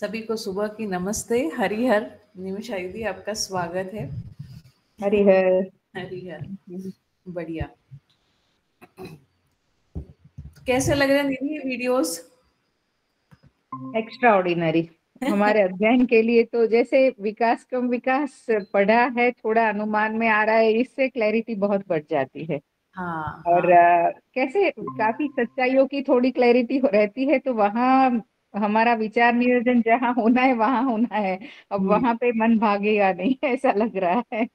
सभी को सुबह की नमस्ते। हरिहर निमिषा दीदी, आपका स्वागत है। हरिहर। हरिहर, बढ़िया। कैसे लग रहे हैं दीदी ये वीडियोस? Extra ordinary. हमारे अध्ययन के लिए तो जैसे विकास कम विकास पढ़ा है, थोड़ा अनुमान में आ रहा है, इससे क्लैरिटी बहुत बढ़ जाती है। हाँ और हाँ। कैसे काफी सच्चाइयों की थोड़ी क्लैरिटी रहती है, तो वहाँ हमारा विचार नियोजन जहाँ होना है वहाँ होना है। अब वहां पे मन भागेगा नहीं ऐसा लग रहा है।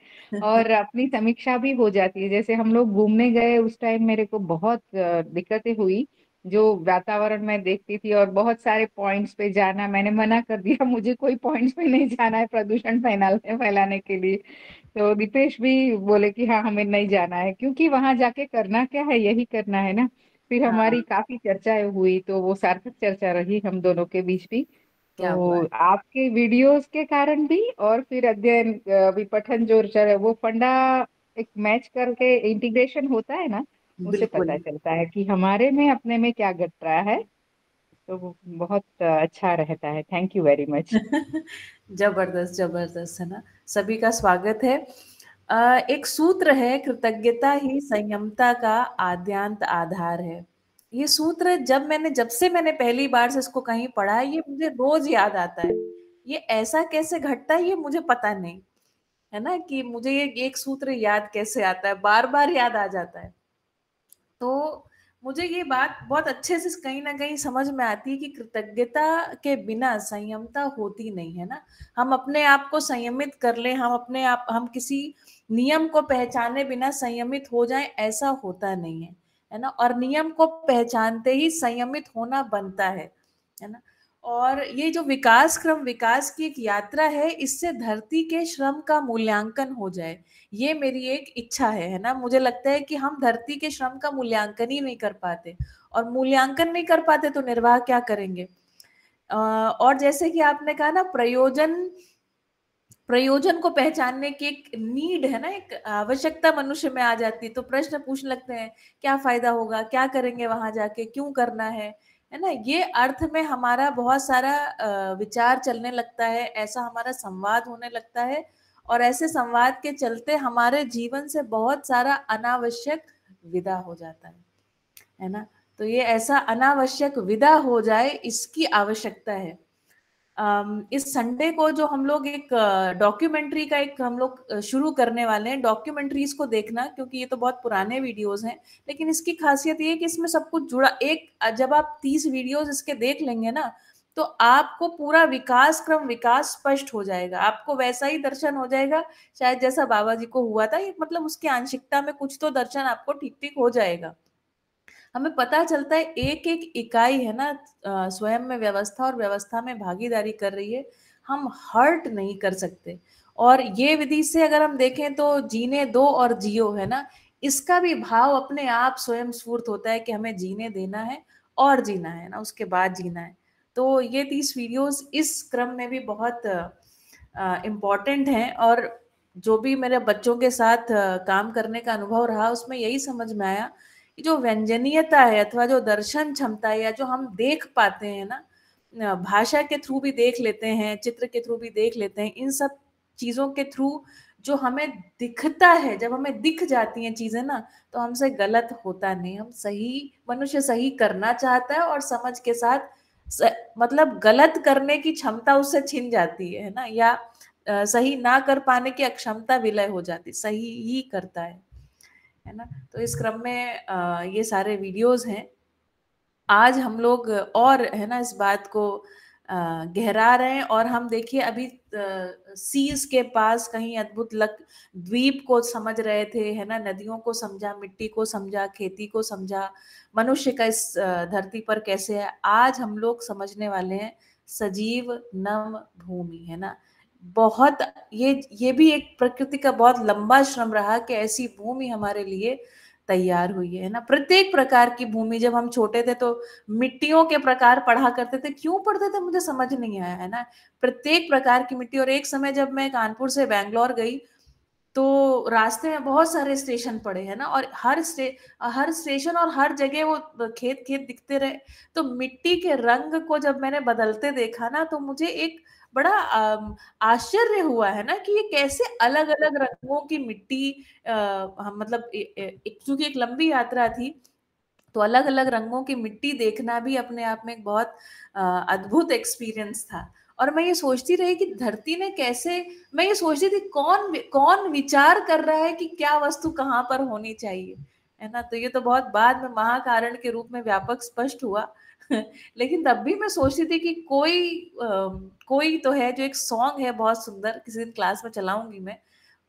और अपनी समीक्षा भी हो जाती है। जैसे हम लोग घूमने गए उस टाइम मेरे को बहुत दिक्कतें हुई। जो वातावरण मैं देखती थी और बहुत सारे पॉइंट्स पे जाना, मैंने मना कर दिया, मुझे कोई पॉइंट्स पे नहीं जाना है प्रदूषण फैलाने फैलाने के लिए। तो दीपेश भी बोले कि हाँ हमें नहीं जाना है, क्योंकि वहां जाके करना क्या है, यही करना है ना। फिर हमारी हाँ, काफी चर्चाएं हुई, तो वो सार्थक चर्चा रही हम दोनों के बीच भी। क्या बात। तो आपके वीडियोस के कारण भी, और फिर अध्ययन विपठन जो चल वो फंडा एक मैच करके इंटीग्रेशन होता है ना, उससे बिल्कुल। पता चलता है कि हमारे में अपने में क्या घट रहा है। तो वो बहुत अच्छा रहता है। Thank you very much. जबरदस्त जबरदस्त, है ना। सभी का स्वागत है। एक सूत्र है, कृतज्ञता ही संयमता का आद्यांत आधार है। ये सूत्र जब से मैंने पहली बार से इसको कहीं पढ़ा है, ये मुझे रोज याद आता है। ये ऐसा कैसे घटता है ये मुझे पता नहीं, है ना, कि मुझे ये एक सूत्र याद कैसे आता है, बार बार याद आ जाता है। तो मुझे ये बात बहुत अच्छे से कहीं ना कहीं समझ में आती है कि कृतज्ञता के बिना संयमता होती नहीं, है ना। हम अपने आप को संयमित कर लें, हम किसी नियम को पहचाने बिना संयमित हो जाएं, ऐसा होता नहीं है ना। और नियम को पहचानते ही संयमित होना बनता है ना। और ये जो विकास क्रम, विकास की एक यात्रा है, इससे धरती के श्रम का मूल्यांकन हो जाए, ये मेरी एक इच्छा है ना। मुझे लगता है कि हम धरती के श्रम का मूल्यांकन ही नहीं कर पाते, और मूल्यांकन नहीं कर पाते तो निर्वाह क्या करेंगे। और जैसे कि आपने कहा ना, प्रयोजन प्रयोजन को पहचानने की एक नीड है ना, एक आवश्यकता मनुष्य में आ जाती है। तो प्रश्न पूछने लगते हैं, क्या फायदा होगा, क्या करेंगे वहां जाके, क्यों करना है ना। ये अर्थ में हमारा बहुत सारा विचार चलने लगता है, ऐसा हमारा संवाद होने लगता है। और ऐसे संवाद के चलते हमारे जीवन से बहुत सारा अनावश्यक विदा हो जाता है ना। तो ये ऐसा अनावश्यक विदा हो जाए, इसकी आवश्यकता है। इस संडे को जो हम लोग एक डॉक्यूमेंट्री का एक हम लोग शुरू करने वाले हैं, डॉक्यूमेंट्रीज को देखना, क्योंकि ये तो बहुत पुराने वीडियोस हैं, लेकिन इसकी खासियत ये है कि इसमें सब कुछ जुड़ा। एक जब आप 30 वीडियोस इसके देख लेंगे ना, तो आपको पूरा विकास क्रम, विकास स्पष्ट हो जाएगा, आपको वैसा ही दर्शन हो जाएगा शायद जैसा बाबा जी को हुआ था। ये मतलब उसकी आंशिकता में कुछ तो दर्शन आपको ठीक ठीक हो जाएगा। हमें पता चलता है एक एक इकाई है ना, स्वयं में व्यवस्था और व्यवस्था में भागीदारी कर रही है। हम हर्ट नहीं कर सकते। और ये विधि से अगर हम देखें तो जीने दो और जियो, है ना, इसका भी भाव अपने आप स्वयं स्फूर्त होता है कि हमें जीने देना है और जीना है ना, उसके बाद जीना है। तो ये 30 वीडियोस इस क्रम में भी बहुत इम्पोर्टेंट हैं। और जो भी मेरे बच्चों के साथ काम करने का अनुभव रहा, उसमें यही समझ में आया कि जो व्यंजनीयता है, अथवा जो दर्शन क्षमता है, या जो हम देख पाते हैं ना, भाषा के थ्रू भी देख लेते हैं, चित्र के थ्रू भी देख लेते हैं, इन सब चीजों के थ्रू जो हमें दिखता है, जब हमें दिख जाती हैं चीजें ना, तो हमसे गलत होता नहीं। हम सही, मनुष्य सही करना चाहता है और समझ के साथ मतलब गलत करने की क्षमता उससे छिन जाती है ना, या सही ना कर पाने की अक्षमता विलय हो जाती, सही ही करता है ना। तो इस क्रम में ये सारे वीडियोस हैं। आज हम लोग और है ना इस बात को गहरा रहे हैं। और हम देखिए अभी सीज के पास कहीं अद्भुत लक द्वीप को समझ रहे थे, है ना, नदियों को समझा, मिट्टी को समझा, खेती को समझा, मनुष्य का इस धरती पर कैसे है। आज हम लोग समझने वाले हैं सजीव नम भूमि, है ना। बहुत ये भी एक प्रकृति का बहुत लंबा श्रम रहा कि ऐसी भूमि हमारे लिए तैयार हुई है ना। प्रत्येक प्रकार की भूमि, जब हम छोटे थे तो मिट्टियों के प्रकार पढ़ा करते थे, क्यों पढ़ते थे मुझे समझ नहीं आया, है ना। प्रत्येक प्रकार की मिट्टी। और एक समय जब मैं कानपुर से बैंगलोर गई, तो रास्ते में बहुत सारे स्टेशन पड़े हैं ना, और हर स्टेशन और हर जगह वो खेत खेत दिखते रहे। तो मिट्टी के रंग को जब मैंने बदलते देखा ना, तो मुझे एक बड़ा आश्चर्य हुआ है ना, कि ये कैसे अलग अलग रंगों की मिट्टी, हम मतलब क्योंकि एक लंबी यात्रा थी, तो अलग अलग रंगों की मिट्टी देखना भी अपने आप में एक बहुत अद्भुत एक्सपीरियंस था। और मैं ये सोचती रही कि धरती ने कैसे, मैं ये सोचती थी कौन कौन विचार कर रहा है कि क्या वस्तु कहाँ पर होनी चाहिए, है ना। तो ये तो बहुत बाद में महाकारण के रूप में व्यापक स्पष्ट हुआ। लेकिन तब भी मैं सोचती थी कि कोई तो है, जो एक सॉन्ग है बहुत सुंदर, किसी दिन क्लास में चलाऊंगी मैं।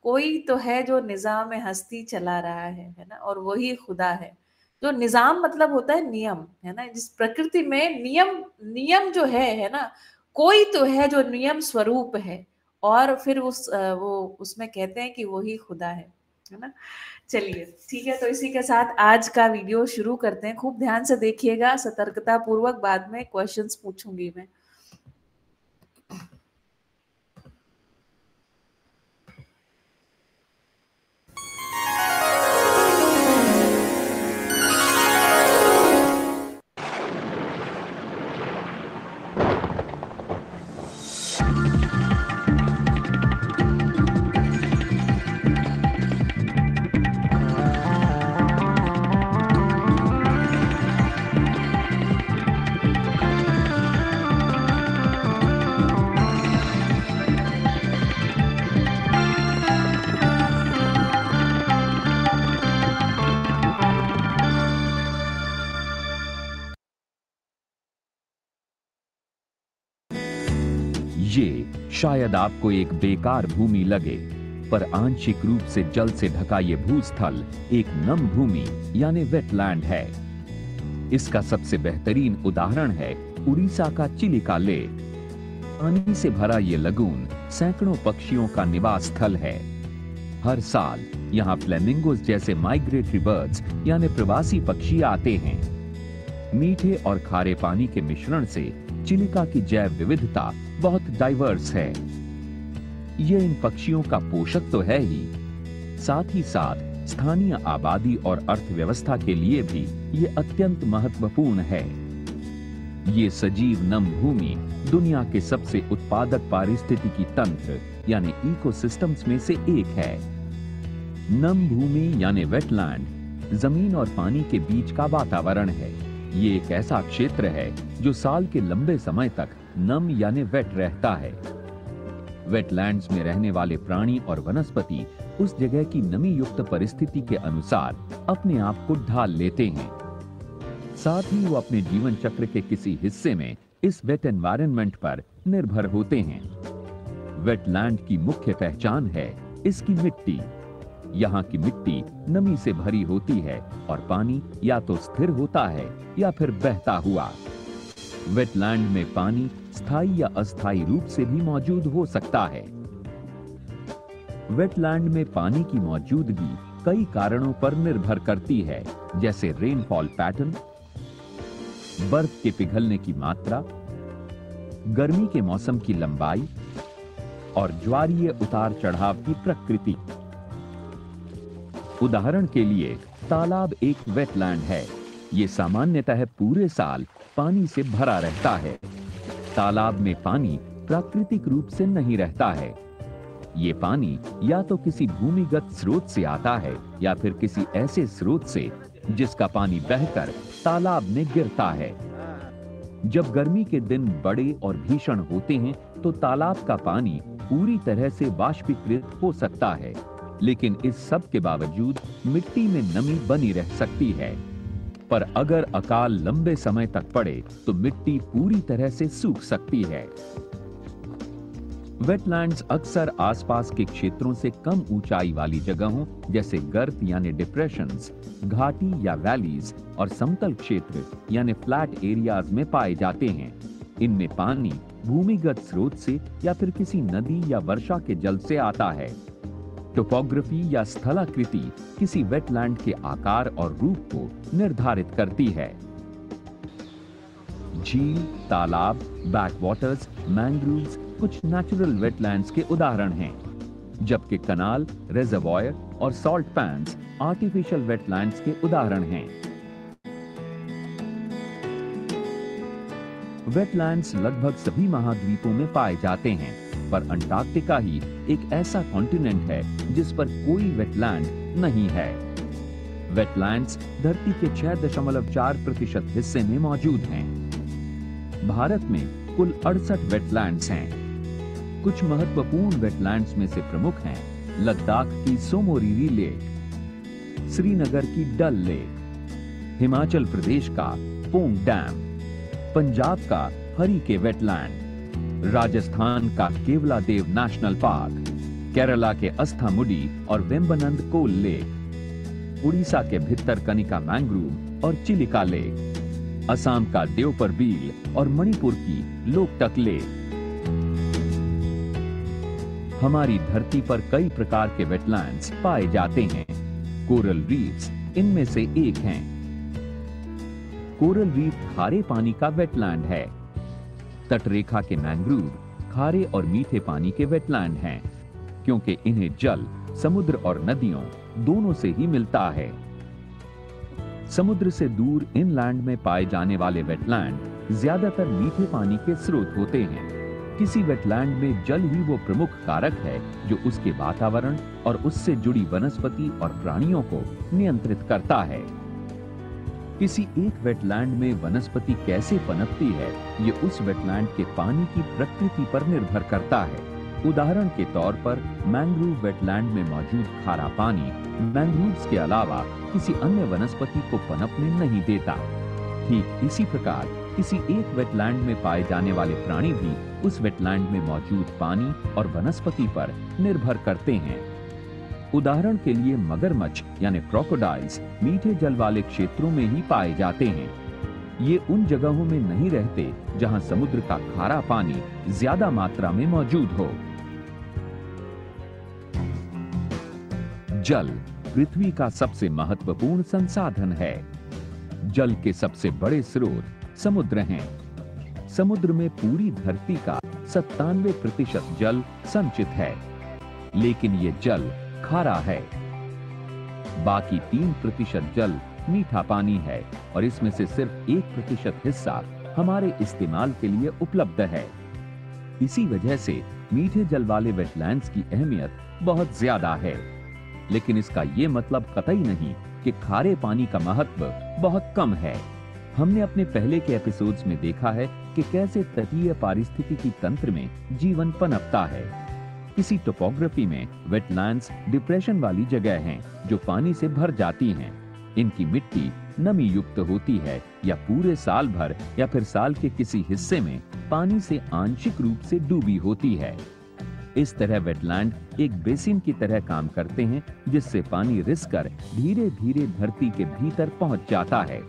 कोई तो है जो निजाम हस्ती चला रहा है ना, और वही खुदा है। जो निजाम मतलब होता है नियम, है ना। जिस प्रकृति में नियम नियम जो है ना, कोई तो है जो नियम स्वरूप है, और फिर वो उसमें कहते हैं कि वही खुदा है ना। चलिए ठीक है, तो इसी के साथ आज का वीडियो शुरू करते हैं। खूब ध्यान से देखिएगा, सतर्कता पूर्वक, बाद में क्वेश्चंस पूछूंगी मैं। ये शायद आपको एक बेकार भूमि लगे, पर आंशिक रूप से जल से ढका ये भूस्थल एक नम भूमि यानी वेटलैंड है। इसका सबसे बेहतरीन उदाहरण है उड़ीसा का चिलिका लेक। पानी से भरा ये लगून सैकड़ों पक्षियों का निवास स्थल है। हर साल यहाँ फ्लेमिंगोज जैसे माइग्रेटरी बर्ड्स यानी प्रवासी पक्षी आते हैं। मीठे और खारे पानी के मिश्रण से चिलिका की जैव विविधता बहुत डाइवर्स है। ये इन पक्षियों का पोषक तो है ही, साथ ही साथ स्थानीय आबादी और अर्थव्यवस्था के लिए भी ये अत्यंत महत्वपूर्ण है। ये सजीव नम भूमि दुनिया के सबसे उत्पादक पारिस्थितिकी तंत्र यानी इकोसिस्टम्स में से एक है। नम भूमि यानी वेटलैंड जमीन और पानी के बीच का वातावरण है। ये एक ऐसा क्षेत्र है जो साल के लंबे समय तक नम यानी वेट रहता है। वेटलैंड्स में रहने वाले प्राणी और वनस्पति उस जगह की नमी युक्त परिस्थिति के अनुसार अपने आप को ढाल लेते हैं। साथ ही वो अपने जीवन चक्र के किसी हिस्से में इस वेट एनवायरनमेंट पर निर्भर होते हैं। वेटलैंड की मुख्य पहचान है इसकी मिट्टी। यहाँ की मिट्टी नमी से भरी होती है और पानी या तो स्थिर होता है या फिर बहता हुआ। वेटलैंड में पानी स्थायी या अस्थायी रूप से भी मौजूद हो सकता है। वेटलैंड में पानी की मौजूदगी कई कारणों पर निर्भर करती है, जैसे रेनफॉल पैटर्न, बर्फ के पिघलने की मात्रा, गर्मी के मौसम की लंबाई और ज्वारीय उतार चढ़ाव की प्रकृति। उदाहरण के लिए तालाब एक वेटलैंड है। ये सामान्यतः पूरे साल पानी से भरा रहता है। तालाब में पानी प्राकृतिक रूप से नहीं रहता है। ये पानी या तो किसी भूमिगत स्रोत से आता है या फिर किसी ऐसे स्रोत से जिसका पानी बहकर तालाब में गिरता है। जब गर्मी के दिन बड़े और भीषण होते हैं तो तालाब का पानी पूरी तरह से वाष्पीकृत हो सकता है, लेकिन इस सब के बावजूद मिट्टी में नमी बनी रह सकती है। पर अगर अकाल लंबे समय तक पड़े तो मिट्टी पूरी तरह से सूख सकती है। वेटलैंड्स अक्सर आसपास के क्षेत्रों से कम ऊंचाई वाली जगहों जैसे गर्त यानी डिप्रेशंस, घाटी या वैलीज और समतल क्षेत्र यानी फ्लैट एरियाज में पाए जाते हैं। इनमें पानी भूमिगत स्रोत से या फिर किसी नदी या वर्षा के जल से आता है। टोपोग्राफी या स्थलाकृति किसी वेटलैंड के आकार और रूप को निर्धारित करती है। झील, तालाब, बैकवाटर्स, मैंग्रोव्स कुछ नेचुरल वेटलैंड्स के उदाहरण हैं। जबकि कनाल, रेजर्वॉयर और सॉल्ट पैन्स आर्टिफिशियल वेटलैंड्स के उदाहरण हैं। वेटलैंड्स लगभग सभी महाद्वीपों में पाए जाते हैं, पर अंटार्कटिका ही एक ऐसा कॉन्टिनेंट है जिस पर कोई वेटलैंड नहीं है। वेटलैंड्स धरती के 6.4% हिस्से में मौजूद हैं। भारत में कुल 68 वेटलैंड्स हैं। कुछ महत्वपूर्ण वेटलैंड्स में से प्रमुख हैं लद्दाख की सोमोरिरी लेक, श्रीनगर की डल लेक, हिमाचल प्रदेश का पोंग डैम, पंजाब का हरी के वेटलैंड, राजस्थान का केवलादेव नेशनल पार्क, केरला के अस्थामुडी और वेम्बनंद कोल लेक, उड़ीसा के भित्तरकनिका मैंग्रोव और चिलिका लेक, असम का देवपर बील और मणिपुर की लोकटक लेक। हमारी धरती पर कई प्रकार के वेटलैंड्स पाए जाते हैं। कोरल रीफ्स इनमें से एक हैं। कोरल रीफ खारे पानी का वेटलैंड है। तटरेखा के मैंग्रोव खारे और मीठे पानी के वेटलैंड हैं, क्योंकि इन्हें जल समुद्र और नदियों दोनों से ही मिलता है। समुद्र से दूर इनलैंड में पाए जाने वाले वेटलैंड ज्यादातर मीठे पानी के स्रोत होते हैं। किसी वेटलैंड में जल ही वो प्रमुख कारक है जो उसके वातावरण और उससे जुड़ी वनस्पति और प्राणियों को नियंत्रित करता है। किसी एक वेटलैंड में वनस्पति कैसे पनपती है, ये उस वेटलैंड के पानी की प्रकृति पर निर्भर करता है। उदाहरण के तौर पर मैंग्रोव वेटलैंड में मौजूद खारा पानी मैंग्रोव्स के अलावा किसी अन्य वनस्पति को पनपने नहीं देता। ठीक इसी प्रकार किसी एक वेटलैंड में पाए जाने वाले प्राणी भी उस वेटलैंड में मौजूद पानी और वनस्पति पर निर्भर करते हैं। उदाहरण के लिए मगरमच्छ यानी क्रोकोडाइल्स मीठे जल वाले क्षेत्रों में ही पाए जाते हैं। ये उन जगहों में नहीं रहते जहां समुद्र का खारा पानी ज्यादा मात्रा में मौजूद हो। जल पृथ्वी का सबसे महत्वपूर्ण संसाधन है। जल के सबसे बड़े स्रोत समुद्र हैं। समुद्र में पूरी धरती का 97% जल संचित है, लेकिन ये जल खारा है। बाकी 3% जल मीठा पानी है और इसमें से सिर्फ 1% हिस्सा हमारे इस्तेमाल के लिए उपलब्ध है। इसी वजह से मीठे जल वाले वेटलैंड्स की अहमियत बहुत ज्यादा है, लेकिन इसका ये मतलब कतई नहीं कि खारे पानी का महत्व बहुत कम है। हमने अपने पहले के एपिसोड्स में देखा है कि कैसे तटीय पारिस्थितिकी तंत्र में जीवन पनपता है। किसी टोपोग्राफी में वेटलैंड्स डिप्रेशन वाली जगह हैं जो पानी से भर जाती हैं। इनकी मिट्टी नमी युक्त होती है या पूरे साल भर या फिर साल के किसी हिस्से में पानी से आंशिक रूप से डूबी होती है। इस तरह वेटलैंड एक बेसिन की तरह काम करते हैं, जिससे पानी रिसकर धीरे धीरे धरती के भीतर पहुंच जाता है।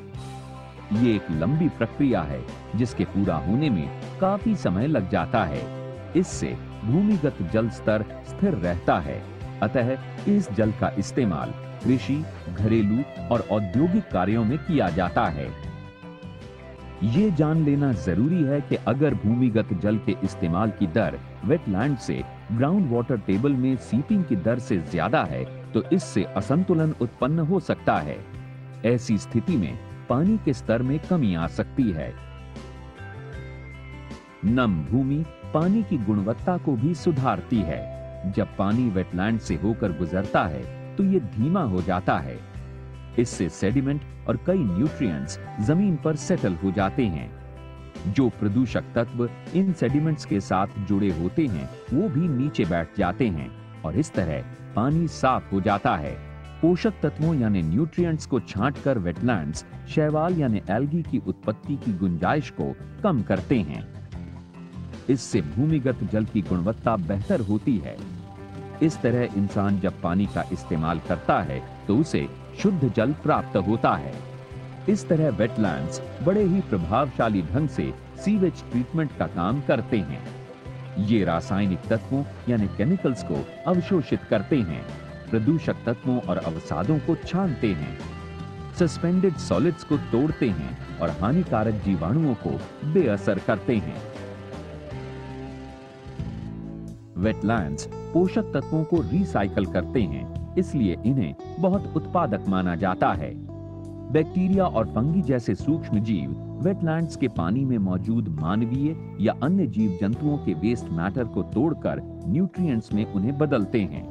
ये एक लंबी प्रक्रिया है जिसके पूरा होने में काफी समय लग जाता है। इससे भूमिगत जल स्तर स्थिर रहता है, अतः इस जल का इस्तेमाल कृषि, घरेलू और औद्योगिक कार्यों में किया जाता है। ये जान लेना जरूरी है कि अगर भूमिगत जल के इस्तेमाल की दर वेटलैंड से ग्राउंड वाटर टेबल में सीपिंग की दर से ज्यादा है तो इससे असंतुलन उत्पन्न हो सकता है। ऐसी स्थिति में पानी के स्तर में कमी आ सकती है। नम भूमि पानी की गुणवत्ता को भी सुधारती है। जब पानी वेटलैंड से होकर गुजरता है तो ये धीमा हो जाता है। इससे सेडिमेंट और कई न्यूट्रिएंट्स जमीन पर सेटल हो जाते हैं। जो प्रदूषक तत्व इन सेडिमेंट्स के साथ जुड़े होते हैं वो भी नीचे बैठ जाते हैं और इस तरह पानी साफ हो जाता है। पोषक तत्वों यानी न्यूट्रिएंट्स को छांटकर वेटलैंड्स शैवाल यानी एल्गी की उत्पत्ति की गुंजाइश को कम करते हैं। इससे भूमिगत जल की गुणवत्ता बेहतर होती है। इस तरह इंसान जब पानी का इस्तेमाल करता है तो उसे शुद्ध जल प्राप्त होता है। इस तरह वेटलैंड्स बड़े ही प्रभावशाली ढंग से सीवेज ट्रीटमेंट का काम करते हैं। ये रासायनिक तत्वों यानी केमिकल्स को अवशोषित करते हैं, प्रदूषक तत्वों और अवसादों को छानते हैं, सस्पेंडेड सॉलिड्स को तोड़ते हैं और हानिकारक जीवाणुओं को बेअसर करते हैं। वेटलैंड्स पोषक तत्वों को रिसाइकल करते हैं, इसलिए इन्हें बहुत उत्पादक माना जाता है। बैक्टीरिया और फंगी जैसे सूक्ष्म जीव वेटलैंड्स के पानी में मौजूद मानवीय या अन्य जीव जंतुओं के वेस्ट मैटर को तोड़कर न्यूट्रिएंट्स में उन्हें बदलते हैं।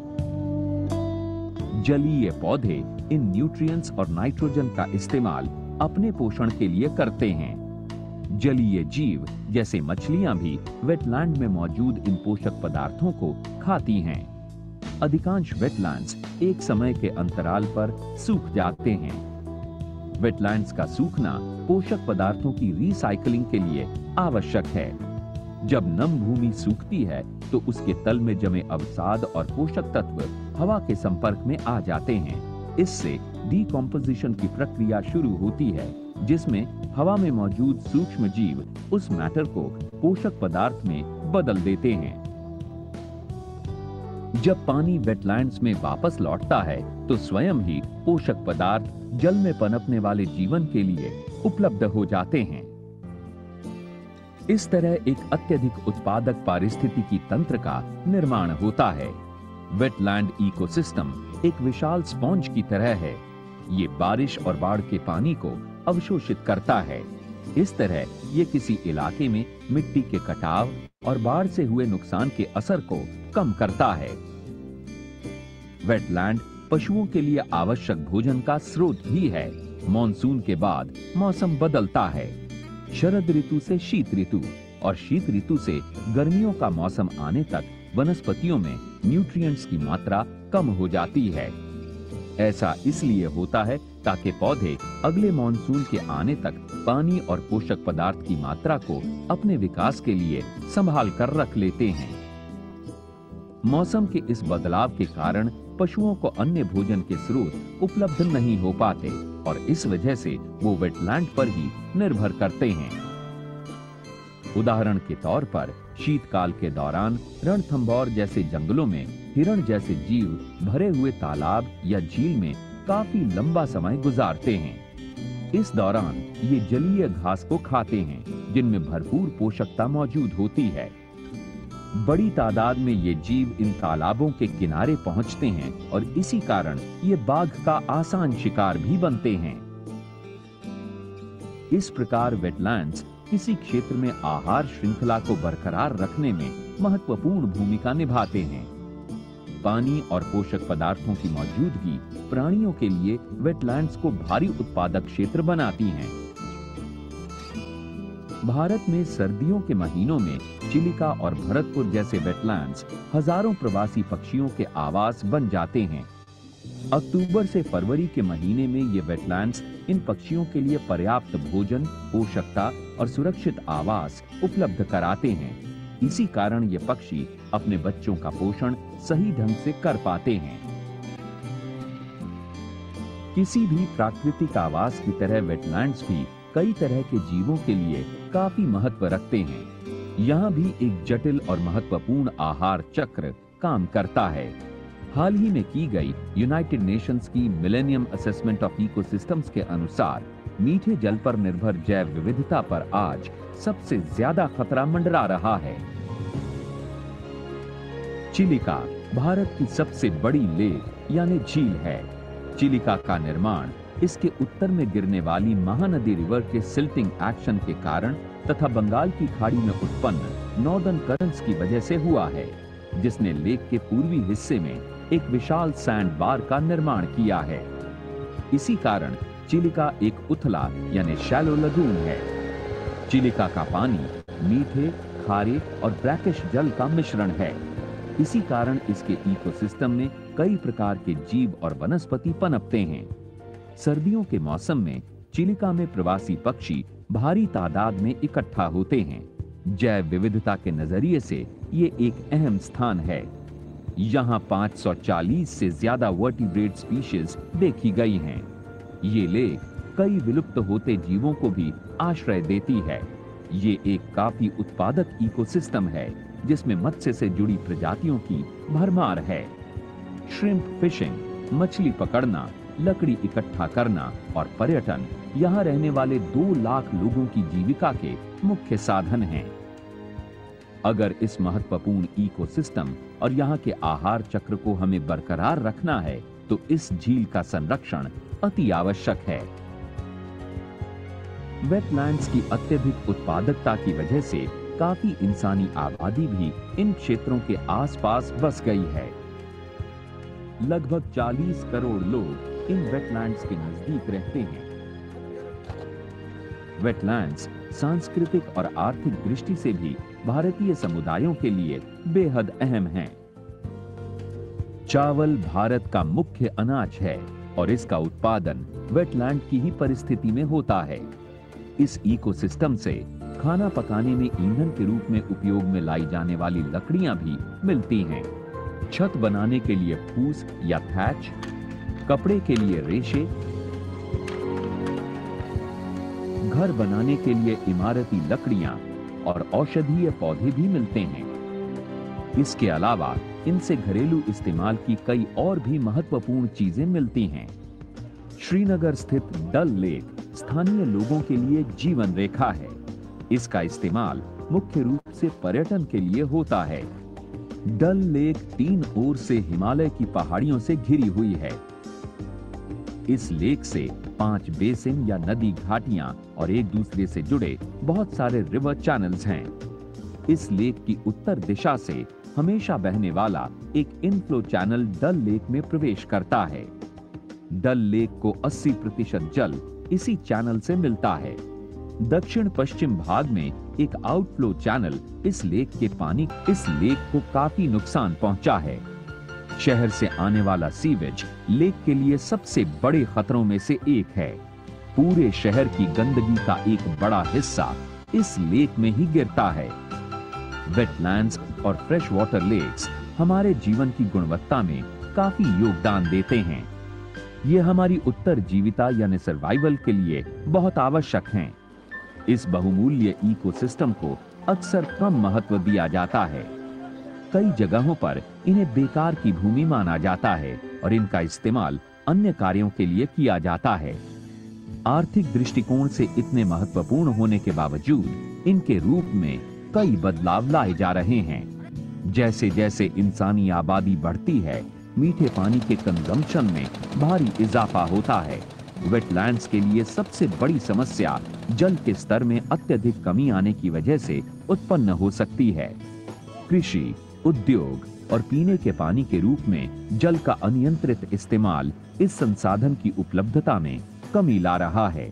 जलीय पौधे इन न्यूट्रिएंट्स और नाइट्रोजन का इस्तेमाल अपने पोषण के लिए करते हैं। जलीय जीव जैसे मछलियां भी वेटलैंड में मौजूद इन पोषक पदार्थों को खाती हैं। अधिकांश वेटलैंड्स एक समय के अंतराल पर सूख जाते हैं। वेटलैंड्स का सूखना पोषक पदार्थों की रिसाइकलिंग के लिए आवश्यक है। जब नम भूमि सूखती है तो उसके तल में जमे अवसाद और पोषक तत्व हवा के संपर्क में आ जाते हैं। इससे डीकम्पोजिशन की प्रक्रिया शुरू होती है, जिसमें हवा में मौजूद सूक्ष्म जीव उस मैटर को पोषक पदार्थ में बदल देते हैं। जब पानी वेटलैंड्स में वापस लौटता है तो स्वयं ही पोषक पदार्थ जल में पनपने वाले जीवन के लिए उपलब्ध हो जाते हैं। इस तरह एक अत्यधिक उत्पादक पारिस्थितिकी तंत्र का निर्माण होता है। वेटलैंड इकोसिस्टम एक विशाल स्पॉन्ज की तरह है। ये बारिश और बाढ़ के पानी को अवशोषित करता है। इस तरह ये किसी इलाके में मिट्टी के कटाव और बाढ़ से हुए नुकसान के असर को कम करता है। वेटलैंड पशुओं के लिए आवश्यक भोजन का स्रोत भी है। मॉनसून के बाद मौसम बदलता है। शरद ऋतु से शीत ऋतु और शीत ऋतु से गर्मियों का मौसम आने तक वनस्पतियों में न्यूट्रिएंट्स की मात्रा कम हो जाती है। ऐसा इसलिए होता है ताकि पौधे अगले मॉनसून के आने तक पानी और पोषक पदार्थ की मात्रा को अपने विकास के लिए संभाल कर रख लेते हैं। मौसम के इस बदलाव के कारण पशुओं को अन्य भोजन के स्रोत उपलब्ध नहीं हो पाते और इस वजह से वो वेटलैंड पर ही निर्भर करते हैं। उदाहरण के तौर पर शीतकाल के दौरान रणथंभौर जैसे जंगलों में हिरण जैसे जीव भरे हुए तालाब या झील में काफी लंबा समय गुजारते हैं। इस दौरान ये जलीय घास को खाते हैं, जिनमें भरपूर पोषकता मौजूद होती है। बड़ी तादाद में ये जीव इन तालाबों के किनारे पहुंचते हैं और इसी कारण ये बाघ का आसान शिकार भी बनते हैं। इस प्रकार वेटलैंड्स किसी क्षेत्र में आहार श्रृंखला को बरकरार रखने में महत्वपूर्ण भूमिका निभाते हैं। पानी और पोषक पदार्थों की मौजूदगी प्राणियों के लिए वेटलैंड्स को भारी उत्पादक क्षेत्र बनाती हैं। भारत में सर्दियों के महीनों में चिलिका और भरतपुर जैसे वेटलैंड्स हजारों प्रवासी पक्षियों के आवास बन जाते हैं। अक्टूबर से फरवरी के महीने में ये वेटलैंड्स इन पक्षियों के लिए पर्याप्त भोजन, पोषकता और सुरक्षित आवास उपलब्ध कराते हैं। इसी कारण ये पक्षी अपने बच्चों का पोषण सही ढंग से कर पाते हैं। किसी भी प्राकृतिक आवास की तरह वेटलैंड्स भी कई तरह के जीवों के लिए काफी महत्व रखते हैं। यहाँ भी एक जटिल और महत्वपूर्ण आहार चक्र काम करता है। हाल ही में की गई यूनाइटेड नेशंस की मिलेनियम असेसमेंट ऑफ इकोसिस्टम्स के अनुसार मीठे जल पर निर्भर जैव विविधता पर आज सबसे ज्यादा खतरा मंडरा रहा है। चिलिका भारत की सबसे बड़ी लेक यानी झील है। चिलिका का निर्माण इसके उत्तर में गिरने वाली महानदी रिवर के सिल्टिंग एक्शन के कारण तथा बंगाल की खाड़ी में उत्पन्न नॉर्दर्न करंट्स की वजह से हुआ है, जिसने लेक के पूर्वी हिस्से में एक विशाल सैंड बार का निर्माण किया है। इसी कारण चिलिका एक उथला यानी शैलो लगून है। चिलिका का पानी मीठे, खारे और ब्रैकिश जल का मिश्रण है। इसी कारण इसके इकोसिस्टम में कई प्रकार के जीव और वनस्पति पनपते हैं। सर्दियों के मौसम में चिलिका में प्रवासी पक्षी भारी तादाद में इकट्ठा होते हैं। जैव विविधता के नजरिए से ये एक अहम स्थान है। यहाँ 540 से ज्यादा वर्टिब्रेट स्पीशीज देखी गई हैं। ये लेक कई विलुप्त होते जीवों को भी आश्रय देती है। ये एक काफी उत्पादक इकोसिस्टम है, जिसमें मत्स्य से जुड़ी प्रजातियों की भरमार है। श्रिम्प फिशिंग, मछली पकड़ना, लकड़ी इकट्ठा करना और पर्यटन यहाँ रहने वाले 2 लाख लोगों की जीविका के मुख्य साधन हैं। अगर इस महत्वपूर्ण इकोसिस्टम और यहाँ के आहार चक्र को हमें बरकरार रखना है तो इस झील का संरक्षण अति आवश्यक है। वेटलैंड्स की अत्यधिक उत्पादकता की वजह से काफी इंसानी आबादी भी इन क्षेत्रों के आसपास बस गई है। लगभग 40 करोड़ लोग इन वेटलैंड्स के नजदीक रहते हैं। वेटलैंड्स सांस्कृतिक और आर्थिक दृष्टि से भी भारतीय समुदायों के लिए बेहद अहम हैं। चावल भारत का मुख्य अनाज है और इसका उत्पादन वेटलैंड की ही परिस्थिति में होता है। इस इकोसिस्टम से खाना पकाने में ईंधन के रूप में उपयोग में लाई जाने वाली लकड़ियां भी मिलती हैं। छत बनाने के लिए फूस या थैच, कपड़े के लिए रेशे, घर बनाने के लिए इमारती लकड़ियां और औषधीय पौधे भी मिलते हैं। इसके अलावा इनसे घरेलू इस्तेमाल की कई और भी महत्वपूर्ण चीजें मिलती हैं। श्रीनगर स्थित डल लेक स्थानीय लोगों के लिए जीवन रेखा है। इसका इस्तेमाल मुख्य रूप से पर्यटन के लिए होता है। डल लेक 3 ओर से हिमालय की पहाड़ियों से घिरी हुई है। इस लेक से 5 बेसिन या नदी घाटियां और एक दूसरे से जुड़े बहुत सारे रिवर चैनल्स हैं। इस लेक की उत्तर दिशा से हमेशा बहने वाला एक इनफ्लो चैनल डल लेक में प्रवेश करता है। डल लेक को 80% जल इसी चैनल से मिलता है। दक्षिण पश्चिम भाग में एक आउटफ्लो चैनल इस लेक को काफी नुकसान पहुंचा है। शहर से आने वाला सीवेज लेक के लिए सबसे बड़े खतरों में से एक है। पूरे शहर की गंदगी का एक बड़ा हिस्सा इस लेक में ही गिरता है। वेटलैंड्स और फ्रेश वाटर लेक्स हमारे जीवन की गुणवत्ता में काफी योगदान देते हैं। ये हमारी उत्तरजीविता यानी सर्वाइवल के लिए बहुत आवश्यक हैं। इस बहुमूल्य इकोसिस्टम को अक्सर कम महत्व दिया जाता है। कई जगहों पर इन्हें बेकार की भूमि माना जाता है और इनका इस्तेमाल अन्य कार्यों के लिए किया जाता है। आर्थिक दृष्टिकोण से इतने महत्वपूर्ण होने के बावजूद इनके रूप में कई बदलाव लाए जा रहे हैं। जैसे जैसे इंसानी आबादी बढ़ती है, मीठे पानी के कंजम्पशन में भारी इजाफा होता है। वेटलैंड्स के लिए सबसे बड़ी समस्या जल के स्तर में अत्यधिक कमी आने की वजह से उत्पन्न हो सकती है। कृषि, उद्योग और पीने के पानी के रूप में जल का अनियंत्रित इस्तेमाल इस संसाधन की उपलब्धता में कमी ला रहा है।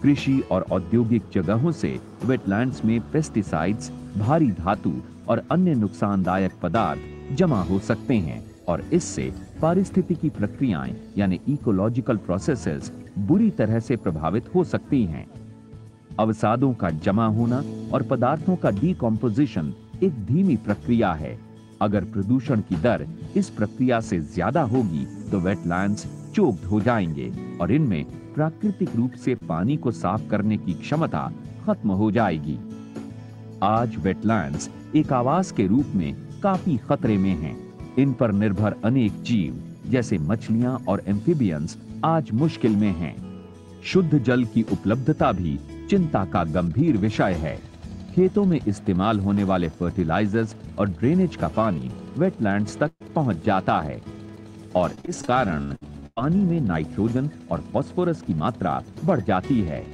कृषि और औद्योगिक जगहों से वेटलैंड्स में पेस्टिसाइड्स, भारी धातु और अन्य नुकसानदायक पदार्थ जमा हो सकते हैं और इससे पारिस्थितिकी प्रक्रियाएं यानी इकोलॉजिकल प्रोसेसेस बुरी तरह से प्रभावित हो सकती हैं। अवसादों का जमा होना और पदार्थों का डीकम्पोजिशन एक धीमी प्रक्रिया है। अगर प्रदूषण की दर इस प्रक्रिया से ज्यादा होगी तो वेटलैंड्स चोक्ड हो जाएंगे और इनमें प्राकृतिक रूप से पानी को साफ करने की क्षमता खत्म हो जाएगी। आज वेटलैंड्स एक आवास के रूप में काफी खतरे में हैं। इन पर निर्भर अनेक जीव जैसे मछलियां और एम्फिबियंस आज मुश्किल में हैं। शुद्ध जल की उपलब्धता भी चिंता का गंभीर विषय है। खेतों में इस्तेमाल होने वाले फर्टिलाइजर्स और ड्रेनेज का पानी वेटलैंड्स तक पहुंच जाता है और इस कारण पानी में नाइट्रोजन और फास्फोरस की मात्रा बढ़ जाती है।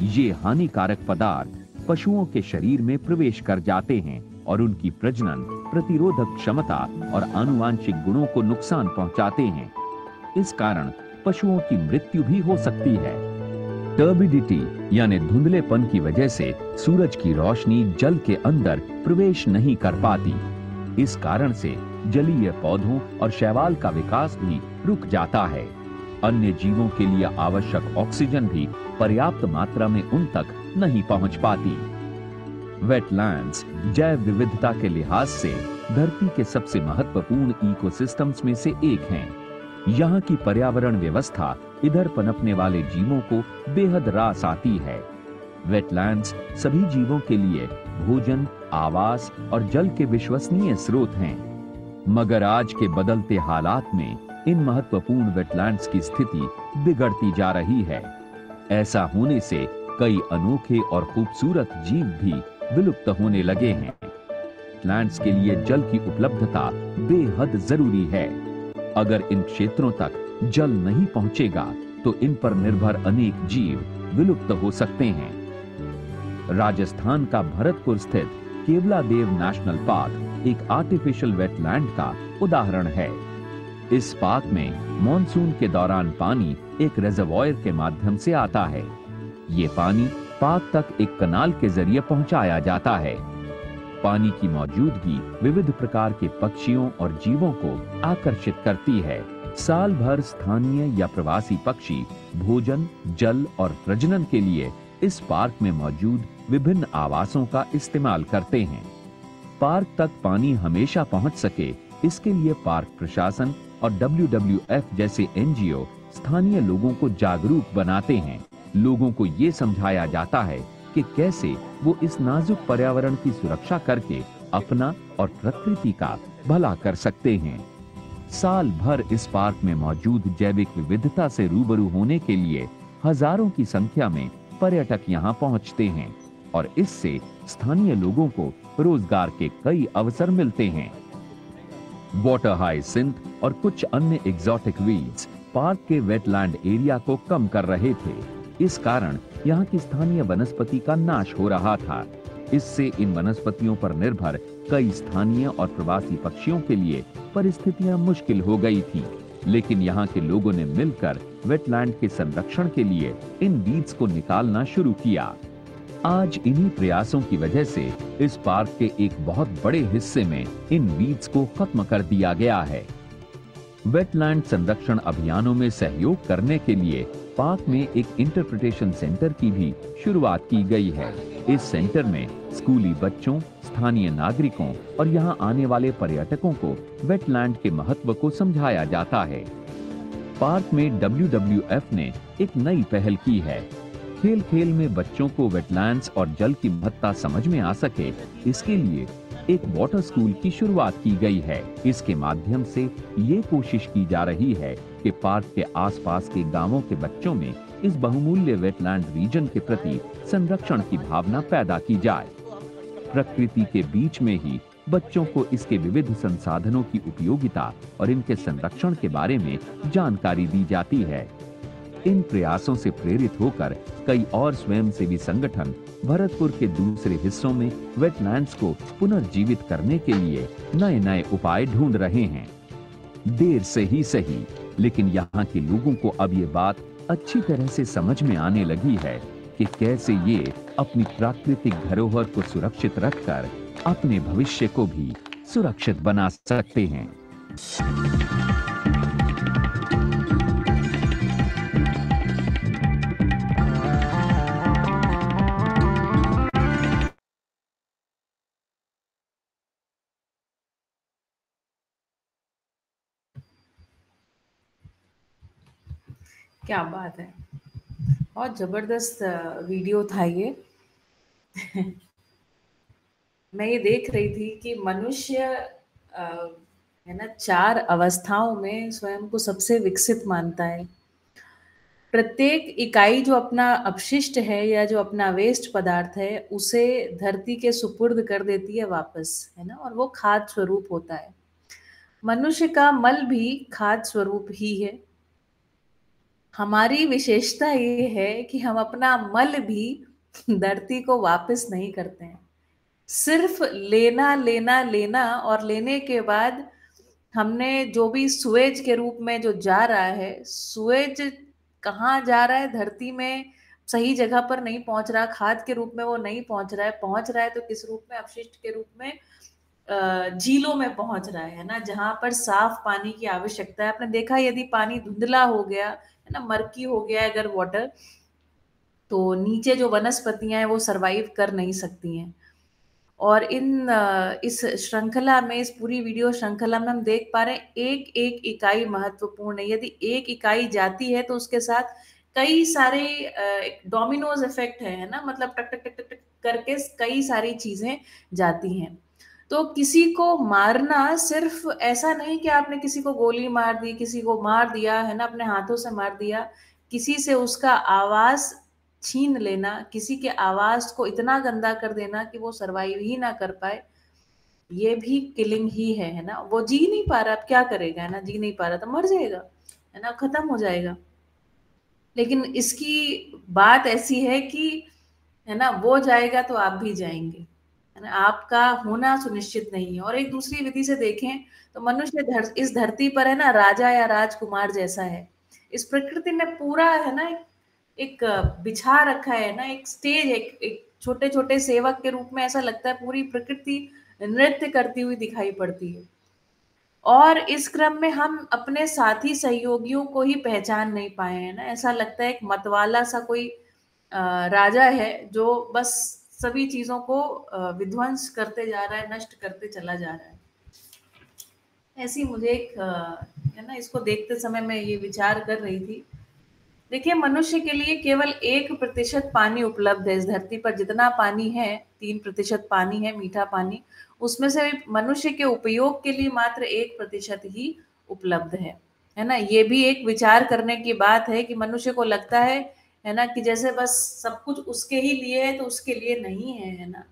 ये हानिकारक पदार्थ पशुओं के शरीर में प्रवेश कर जाते हैं और उनकी प्रजनन, प्रतिरोधक क्षमता और आनुवांशिक गुणों को नुकसान पहुंचाते हैं। इस कारण पशुओं की मृत्यु भी हो सकती है। टर्बिडिटी यानी धुंधलेपन की वजह से सूरज की रोशनी जल के अंदर प्रवेश नहीं कर पाती। इस कारण से जलीय पौधों और शैवाल का विकास भी रुक जाता है। अन्य जीवों के लिए आवश्यक ऑक्सीजन भी पर्याप्त मात्रा में उन तक नहीं पहुंच पाती। वेटलैंड्स जैव विविधता के लिहाज से धरती के सबसे महत्वपूर्ण इकोसिस्टम्स में से एक हैं। यहाँ की पर्यावरण व्यवस्था इधर पनपने वाले जीवों को बेहद रास आती है। वेटलैंड्स सभी जीवों के लिए भोजन, आवास और जल के विश्वसनीय स्रोत हैं। मगर आज के बदलते हालात में इन महत्वपूर्ण वेटलैंड्स की स्थिति बिगड़ती जा रही है। ऐसा होने से कई अनोखे और खूबसूरत जीव भी विलुप्त होने लगे हैं। वेटलैंड्स के लिए जल की उपलब्धता बेहद जरूरी है। अगर इन क्षेत्रों तक जल नहीं पहुंचेगा तो इन पर निर्भर अनेक जीव विलुप्त हो सकते हैं। राजस्थान का भरतपुर स्थित केवलादेव नेशनल पार्क एक आर्टिफिशियल वेटलैंड का उदाहरण है। इस पार्क में मॉनसून के दौरान पानी एक रिजर्वॉयर के माध्यम से आता है। ये पानी पार्क तक एक कनाल के जरिए पहुंचाया जाता है। पानी की मौजूदगी विविध प्रकार के पक्षियों और जीवों को आकर्षित करती है। साल भर स्थानीय या प्रवासी पक्षी भोजन, जल और प्रजनन के लिए इस पार्क में मौजूद विभिन्न आवासों का इस्तेमाल करते हैं। पार्क तक पानी हमेशा पहुंच सके, इसके लिए पार्क प्रशासन और WWF जैसे NGO स्थानीय लोगों को जागरूक बनाते हैं। लोगों को ये समझाया जाता है कि कैसे वो इस नाजुक पर्यावरण की सुरक्षा करके अपना और प्रकृति का भला कर सकते हैं। साल भर इस पार्क में मौजूद जैविक विविधता से रूबरू होने के लिए हजारों की संख्या में पर्यटक यहाँ पहुँचते हैं और इससे स्थानीय लोगों को रोजगार के कई अवसर मिलते हैं। वाटर हाइसिंथ और कुछ अन्य एग्जॉटिक वीड्स पार्क के वेटलैंड एरिया को कम कर रहे थे। इस कारण यहाँ की स्थानीय वनस्पति का नाश हो रहा था। इससे इन वनस्पतियों पर निर्भर कई स्थानीय और प्रवासी पक्षियों के लिए परिस्थितियां मुश्किल हो गई थी। लेकिन यहाँ के लोगों ने मिलकर वेटलैंड के संरक्षण के लिए इन वीड्स को निकालना शुरू किया। आज इन्हीं प्रयासों की वजह से इस पार्क के एक बहुत बड़े हिस्से में इन वीड्स को खत्म कर दिया गया है। वेटलैंड संरक्षण अभियानों में सहयोग करने के लिए पार्क में एक इंटरप्रिटेशन सेंटर की भी शुरुआत की गई है। इस सेंटर में स्कूली बच्चों, स्थानीय नागरिकों और यहाँ आने वाले पर्यटकों को वेटलैंड के महत्व को समझाया जाता है। पार्क में WWF ने एक नई पहल की है। खेल खेल में बच्चों को वेटलैंड्स और जल की महत्ता समझ में आ सके, इसके लिए एक वाटर स्कूल की शुरुआत की गई है। इसके माध्यम से ये कोशिश की जा रही है कि पार्क के आसपास के गांवों के बच्चों में इस बहुमूल्य वेटलैंड रीजन के प्रति संरक्षण की भावना पैदा की जाए। प्रकृति के बीच में ही बच्चों को इसके विविध संसाधनों की उपयोगिता और इनके संरक्षण के बारे में जानकारी दी जाती है। इन प्रयासों से प्रेरित होकर कई और स्वयंसेवी संगठन भरतपुर के दूसरे हिस्सों में वेटलैंड्स को पुनर्जीवित करने के लिए नए नए उपाय ढूंढ रहे हैं। देर से ही सही, लेकिन यहाँ के लोगों को अब ये बात अच्छी तरह से समझ में आने लगी है कि कैसे ये अपनी प्राकृतिक धरोहर को सुरक्षित रखकर अपने भविष्य को भी सुरक्षित बना सकते हैं। क्या बात है, बहुत जबरदस्त वीडियो था ये। मैं ये देख रही थी कि मनुष्य है ना 4 अवस्थाओं में स्वयं को सबसे विकसित मानता है। प्रत्येक इकाई जो अपना अपशिष्ट है या जो अपना वेस्ट पदार्थ है उसे धरती के सुपुर्द कर देती है वापस, है ना, और वो खाद स्वरूप होता है। मनुष्य का मल भी खाद स्वरूप ही है। हमारी विशेषता ये है कि हम अपना मल भी धरती को वापस नहीं करते हैं। सिर्फ लेना लेना लेना, और लेने के बाद हमने जो भी सुएज के रूप में जो जा रहा है, सुएज कहाँ जा रहा है, धरती में सही जगह पर नहीं पहुंच रहा, खाद के रूप में वो नहीं पहुंच रहा है। पहुंच रहा है तो किस रूप में, अपशिष्ट के रूप में झीलों में पहुंच रहा है ना, जहां पर साफ पानी की आवश्यकता है। आपने देखा यदि पानी धुंधला हो गया है ना, मर्की हो गया अगर वाटर, तो नीचे जो वनस्पतियां हैं वो सरवाइव कर नहीं सकती हैं। और इस श्रृंखला में, इस पूरी वीडियो श्रृंखला में हम देख पा रहे हैं एक एक इकाई महत्वपूर्ण है। यदि एक इकाई जाती है तो उसके साथ कई सारे डोमिनोज इफेक्ट है ना, मतलब टक टक टक टक टक करके कई सारी चीजें जाती हैं। तो किसी को मारना सिर्फ ऐसा नहीं कि आपने किसी को गोली मार दी, किसी को मार दिया है ना, अपने हाथों से मार दिया, किसी से उसका आवाज छीन लेना, किसी के आवाज को इतना गंदा कर देना कि वो सरवाइव ही ना कर पाए, ये भी किलिंग ही है ना। वो जी नहीं पा रहा, अब क्या करेगा, है ना, जी नहीं पा रहा तो मर जाएगा, है ना, खत्म हो जाएगा। लेकिन इसकी बात ऐसी है कि, है ना, वो जाएगा तो आप भी जाएंगे, है ना, आपका होना सुनिश्चित नहीं है। और एक दूसरी विधि से देखें तो मनुष्य इस धरती पर, है ना, राजा या राजकुमार जैसा है। इस प्रकृति ने पूरा, है ना, एक बिछा रखा है ना, एक स्टेज, एक छोटे छोटे सेवक के रूप में ऐसा लगता है पूरी प्रकृति नृत्य करती हुई दिखाई पड़ती है। और इस क्रम में हम अपने साथी सहयोगियों को ही पहचान नहीं पाए हैं ना। ऐसा लगता है एक मतवाला सा कोई राजा है जो बस सभी चीजों को विध्वंस करते जा रहा है, नष्ट करते चला जा रहा है। ऐसी मुझे एक है ना, इसको देखते समय मैं ये विचार कर रही थी। देखिए, मनुष्य के लिए केवल 1% पानी उपलब्ध है इस धरती पर। जितना पानी है, 3% पानी है, मीठा पानी, उसमें से मनुष्य के उपयोग के लिए मात्र 1% ही उपलब्ध है ना। ये भी एक विचार करने की बात है कि मनुष्य को लगता है ना, कि जैसे बस सब कुछ उसके ही लिए है, तो उसके लिए नहीं है ना।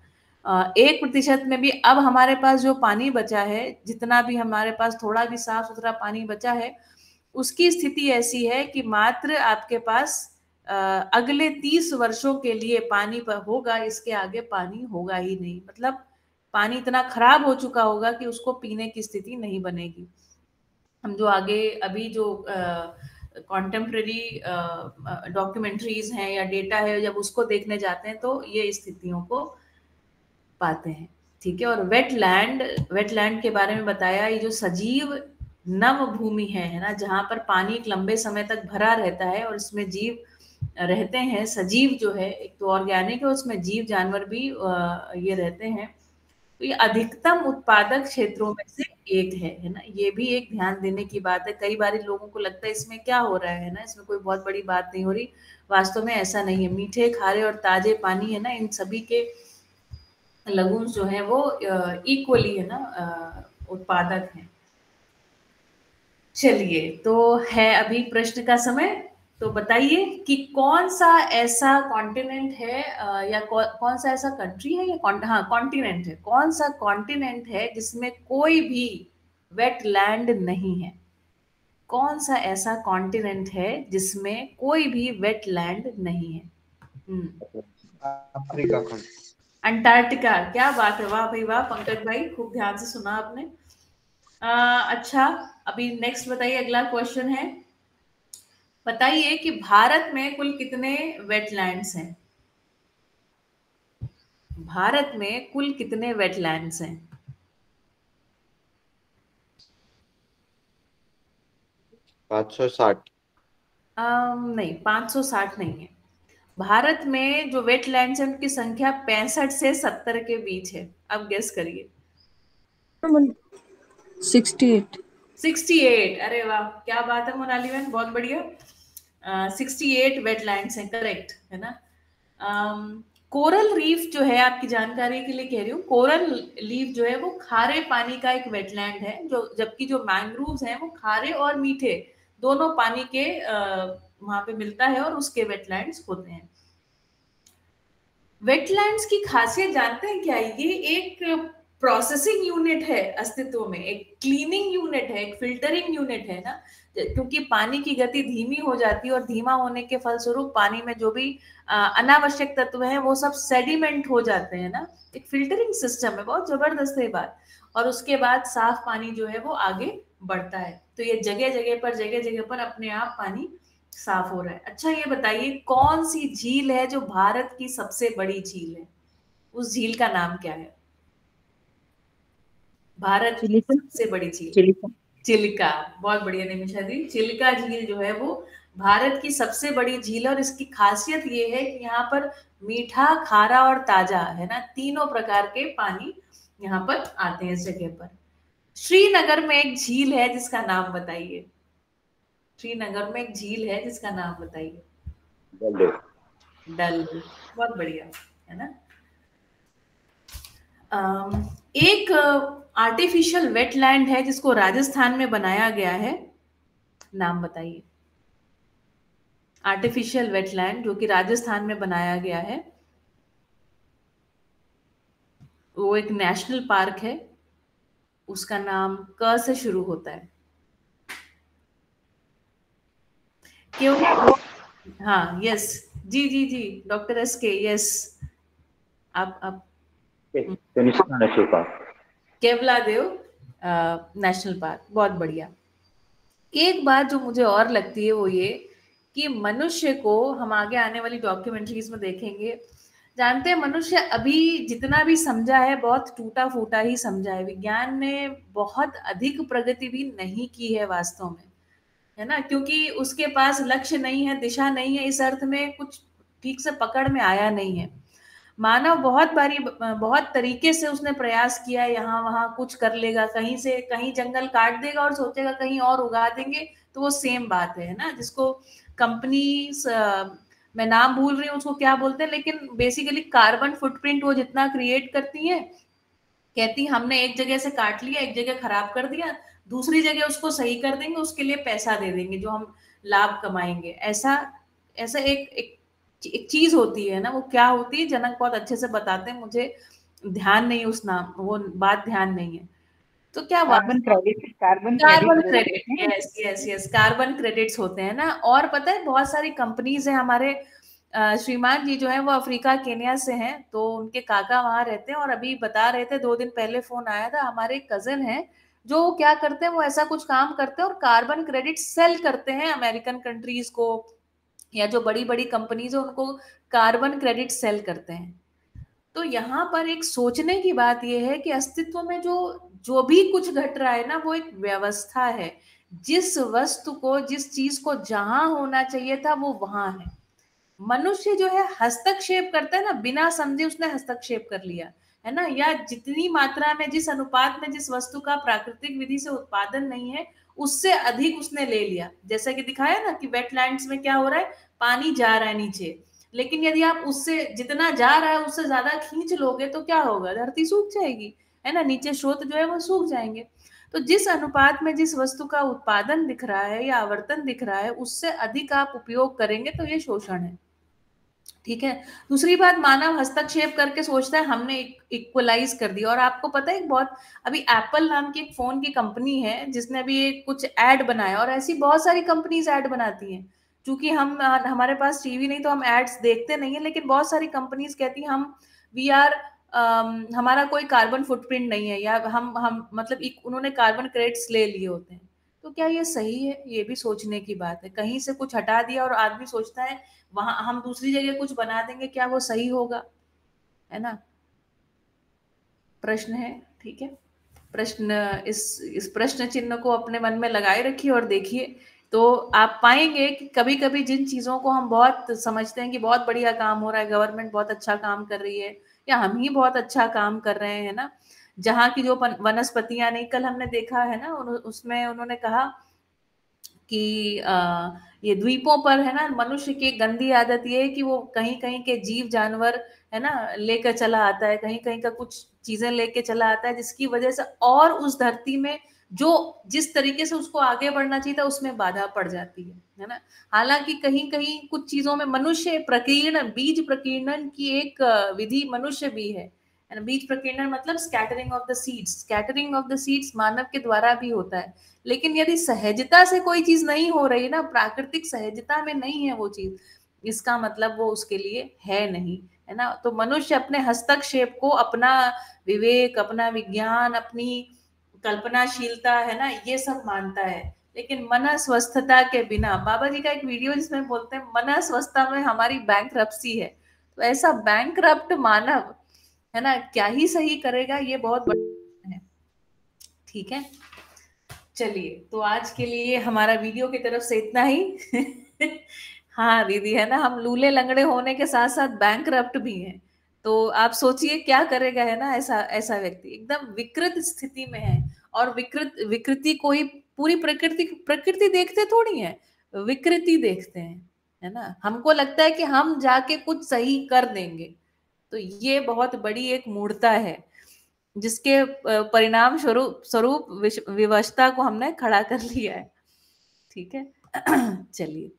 1% में भी अब हमारे पास जो पानी बचा है, जितना भी हमारे पास थोड़ा भी साफ सुथरा पानी बचा है, उसकी स्थिति ऐसी है कि मात्र आपके पास अगले 30 वर्षों के लिए पानी पर होगा, इसके आगे पानी होगा ही नहीं। मतलब पानी इतना खराब हो चुका होगा कि उसको पीने की स्थिति नहीं बनेगी। हम जो आगे अभी जो कॉन्टेम्प्रेरी डॉक्यूमेंट्रीज हैं या डेटा है, जब उसको देखने जाते हैं तो ये स्थितियों को पाते हैं। ठीक है। और वेटलैंड के बारे में बताया, ये जो सजीव नम भूमि है ना, जहां पर पानी एक लंबे समय तक भरा रहता है और इसमें जीव रहते हैं। सजीव जो है, एक तो ऑर्गेनिक है, उसमें जीव जानवर भी ये रहते हैं। तो ये अधिकतम उत्पादक क्षेत्रों में से एक है ना। ये भी एक ध्यान देने की बात है। कई बार लोगों को लगता है इसमें क्या हो रहा है ना, इसमें कोई बहुत बड़ी बात नहीं हो रही। वास्तव में ऐसा नहीं है। मीठे, खारे और ताजे पानी, है ना, इन सभी के लगून्स जो है वो इक्वली, है ना, उत्पादक हैं। चलिए, तो है अभी प्रश्न का समय। तो बताइए कि कौन सा ऐसा कॉन्टिनेंट है या कौन सा ऐसा कंट्री है, या हाँ, कॉन्टिनेंट है, कौन सा कॉन्टिनेंट है जिसमें कोई भी वेटलैंड नहीं है? कौन सा ऐसा कॉन्टिनेंट है जिसमें कोई भी वेटलैंड नहीं है? अफ्रीका खंड। अंटार्कटिका। क्या बात है, वाह भाई वाह, पंकज भाई, खूब ध्यान से सुना आपने। अच्छा, अभी नेक्स्ट बताइए, अगला क्वेश्चन है, बताइए कि भारत में कुल कितने वेटलैंड्स हैं? भारत में कुल कितने वेटलैंड्स हैं? 560। नहीं, 560 नहीं है। भारत में जो वेटलैंड्स हैं उनकी संख्या 65 से 70 के बीच है। अब गेस करिए। 68। 68। अरे वाह, क्या बात है मोनाली बहन, बहुत बढ़िया। 68 वेटलैंड्स हैं, करेक्ट, है ना। कोरल रीफ जो है, आपकी जानकारी के लिए कह रही हूँ, कोरल रीफ जो है वो खारे पानी का एक वेटलैंड है, जो जबकि जो मैंग्रोव्स हैं वो खारे और मीठे दोनों पानी के वहां पे मिलता है और उसके वेटलैंड्स होते हैं। वेटलैंड्स की खासियत जानते हैं क्या? ये एक प्रोसेसिंग यूनिट है अस्तित्व में, एक क्लीनिंग यूनिट है, एक फिल्टरिंग यूनिट है ना। क्योंकि पानी की गति धीमी हो जाती है और धीमा होने के फलस्वरूप पानी में जो भी अनावश्यक तत्व हैं वो सब सेडिमेंट हो जाते हैं ना। एक फिल्टरिंग सिस्टम है, बहुत जबरदस्त है बात। और उसके बाद साफ पानी जो है वो आगे बढ़ता है। तो ये जगह जगह पर अपने आप पानी साफ हो रहा है। अच्छा, ये बताइए कौन सी झील है जो भारत की सबसे बड़ी झील है? उस झील का नाम क्या है? भारत की सबसे बड़ी झील चिलिका। बहुत बढ़िया निमिषा दी। चिलिका झील जो है वो भारत की सबसे बड़ी झील है और इसकी खासियत ये है कि यहाँ पर मीठा, खारा और ताजा, है ना, तीनों प्रकार के पानी यहाँ पर आते हैं इस जगह पर। श्रीनगर में एक झील है जिसका नाम बताइए। श्रीनगर में एक झील है जिसका नाम बताइए। डल। बहुत बढ़िया, है ना। एक आर्टिफिशियल वेटलैंड है जिसको राजस्थान में बनाया गया है, नाम बताइए। आर्टिफिशियल वेटलैंड जो कि राजस्थान में बनाया गया है, वो एक नेशनल पार्क है। उसका नाम क से शुरू होता है। क्यों? हाँ, यस, जी जी जी, डॉक्टर SK, यस, आप केनिस्का national park, Keoladeo national park, बहुत बढ़िया। एक बात जो मुझे और लगती है वो ये कि मनुष्य को, हम आगे आने वाली डॉक्यूमेंट्रीज में देखेंगे, जानते हैं मनुष्य अभी जितना भी समझा है बहुत टूटा फूटा ही समझा है। विज्ञान ने बहुत अधिक प्रगति भी नहीं की है वास्तव में, है ना, क्योंकि उसके पास लक्ष्य नहीं है, दिशा नहीं है, इस अर्थ में कुछ ठीक से पकड़ में आया नहीं है। मानव बहुत तरीके से उसने प्रयास किया, यहाँ वहां कुछ कर लेगा, कहीं से कहीं जंगल काट देगा और सोचेगा कहीं और उगा देंगे, तो वो सेम बात है ना, जिसको कंपनी, मैं नाम भूल रही हूँ उसको क्या बोलते हैं, लेकिन बेसिकली कार्बन फुटप्रिंट वो जितना क्रिएट करती है, कहती हमने एक जगह से काट लिया, एक जगह खराब कर दिया, दूसरी जगह उसको सही कर देंगे, उसके लिए पैसा दे देंगे जो हम लाभ कमाएंगे। ऐसा ऐसा एक चीज होती है ना, वो क्या होती है, जनक बहुत अच्छे से बताते हैं, मुझे ध्यान नहीं, उस नाम वो बात ध्यान नहीं है। तो क्या carbon credit credit, yes yes yes, carbon credits होते हैं ना। और पता है बहुत सारी कंपनीज है, हमारे श्रीमान जी जो है वो अफ्रीका केन्या से हैं, तो उनके काका वहां रहते हैं, और अभी बता रहे थे 2 दिन पहले फोन आया था, हमारे कजन है जो क्या करते हैं, वो ऐसा कुछ काम करते हैं और कार्बन क्रेडिट सेल करते हैं अमेरिकन कंट्रीज को, या जो बड़ी बड़ी कंपनीज है उनको कार्बन क्रेडिट सेल करते हैं। तो यहाँ पर एक सोचने की बात यह है कि अस्तित्व में जो जो भी कुछ घट रहा है ना, वो एक व्यवस्था है। जिस वस्तु को, जिस चीज को जहां होना चाहिए था वो वहां है। मनुष्य जो है हस्तक्षेप करता है ना, बिना समझे उसने हस्तक्षेप कर लिया, है ना, या जितनी मात्रा में, जिस अनुपात में जिस वस्तु का प्राकृतिक विधि से उत्पादन नहीं है उससे अधिक उसने ले लिया। जैसा कि दिखाया ना कि वेटलैंड्स में क्या हो रहा है, पानी जा रहा है नीचे, लेकिन यदि आप उससे जितना जा रहा है उससे ज्यादा खींच लोगे तो क्या होगा, धरती सूख जाएगी, है ना, नीचे स्रोत जो है वो सूख जाएंगे। तो जिस अनुपात में जिस वस्तु का उत्पादन दिख रहा है या आवर्तन दिख रहा है उससे अधिक आप उपयोग करेंगे तो ये शोषण है। ठीक है। दूसरी बात, मानव हस्तक्षेप करके सोचता है हमने इक्वलाइज कर दिया। और आपको पता है बहुत, अभी एप्पल नाम की एक फोन की कंपनी है जिसने अभी एक कुछ ऐड बनाया, और ऐसी बहुत सारी कंपनीज ऐड बनाती हैं। क्योंकि हमारे पास टीवी नहीं तो हम एड्स देखते नहीं है, लेकिन बहुत सारी कंपनीज कहती हैं हम वी आर हमारा कोई कार्बन फुटप्रिंट नहीं है, या हम मतलब उन्होंने कार्बन क्रेडिट्स ले लिए होते हैं। तो क्या ये सही है? ये भी सोचने की बात है। कहीं से कुछ हटा दिया और आदमी सोचता है वहां हम दूसरी जगह कुछ बना देंगे, क्या वो सही होगा? है ना, प्रश्न है। ठीक है, प्रश्न, इस प्रश्न चिन्ह को अपने मन में लगाए रखिए और देखिए, तो आप पाएंगे कि कभी कभी जिन चीजों को हम बहुत समझते हैं कि बहुत बढ़िया काम हो रहा है, गवर्नमेंट बहुत अच्छा काम कर रही है, या हम ही बहुत अच्छा काम कर रहे हैं ना, जहाँ की जो वनस्पतियां नहीं, कल हमने देखा है ना, उसमें उन्होंने कहा कि ये द्वीपों पर है ना, मनुष्य की गंदी आदत ये है कि वो कहीं कहीं के जीव जानवर है ना लेकर चला आता है, कहीं कहीं का कुछ चीजें लेके चला आता है, जिसकी वजह से और उस धरती में जो जिस तरीके से उसको आगे बढ़ना चाहिए था उसमें बाधा पड़ जाती है ना। हालांकि कहीं कहीं कुछ चीजों में मनुष्य प्रकीर्णन, बीज प्रकीर्णन की एक विधि मनुष्य भी है ना। बीज प्रकीर्णन मतलब scattering of the seeds, scattering of the seeds मानव के द्वारा भी होता है। लेकिन यदि सहजता से कोई चीज नहीं हो रही ना, प्राकृतिक सहजता में नहीं है वो चीज, इसका मतलब वो उसके लिए है नहीं, है ना। तो मनुष्य अपने हस्तक्षेप को अपना विवेक, अपना विज्ञान, अपनी कल्पनाशीलता है ना, ये सब मानता है। लेकिन मन स्वस्थता के बिना, बाबा जी का एक वीडियो जिसमें बोलते हैं मन स्वस्थता में हमारी बैंकरप्सी है, तो ऐसा बैंकरप्ट मानव है ना क्या ही सही करेगा, ये बहुत बड़ा है। ठीक है, चलिए, तो आज के लिए हमारा वीडियो की तरफ से इतना ही। हाँ दीदी, है ना, हम लूले लंगड़े होने के साथ साथ बैंकरप्ट भी हैं। तो आप सोचिए क्या करेगा, है ना, ऐसा ऐसा व्यक्ति एकदम विकृत स्थिति में है। और विकृति को ही पूरी प्रकृति देखते थोड़ी है, विकृति देखते हैं, है ना। हमको लगता है कि हम जाके कुछ सही कर देंगे, तो ये बहुत बड़ी एक मूर्खता है, जिसके परिणाम स्वरूप विवशता को हमने खड़ा कर लिया है। ठीक है। चलिए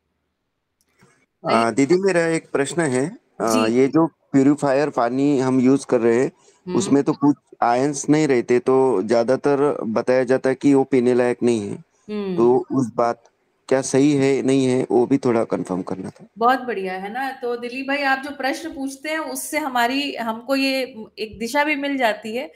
दीदी, मेरा एक प्रश्न है। जी। ये जो प्यूरिफायर पानी हम यूज कर रहे हैं उसमें तो कुछ आयंस नहीं रहते, तो ज्यादातर बताया जाता है कि वो पीने लायक नहीं है। तो उस बात क्या सही है नहीं है वो भी थोड़ा कंफर्म करना था। बहुत बढ़िया है ना। तो दिलीप भाई, आप जो प्रश्न पूछते हैं उससे हमको ये एक दिशा भी मिल जाती है।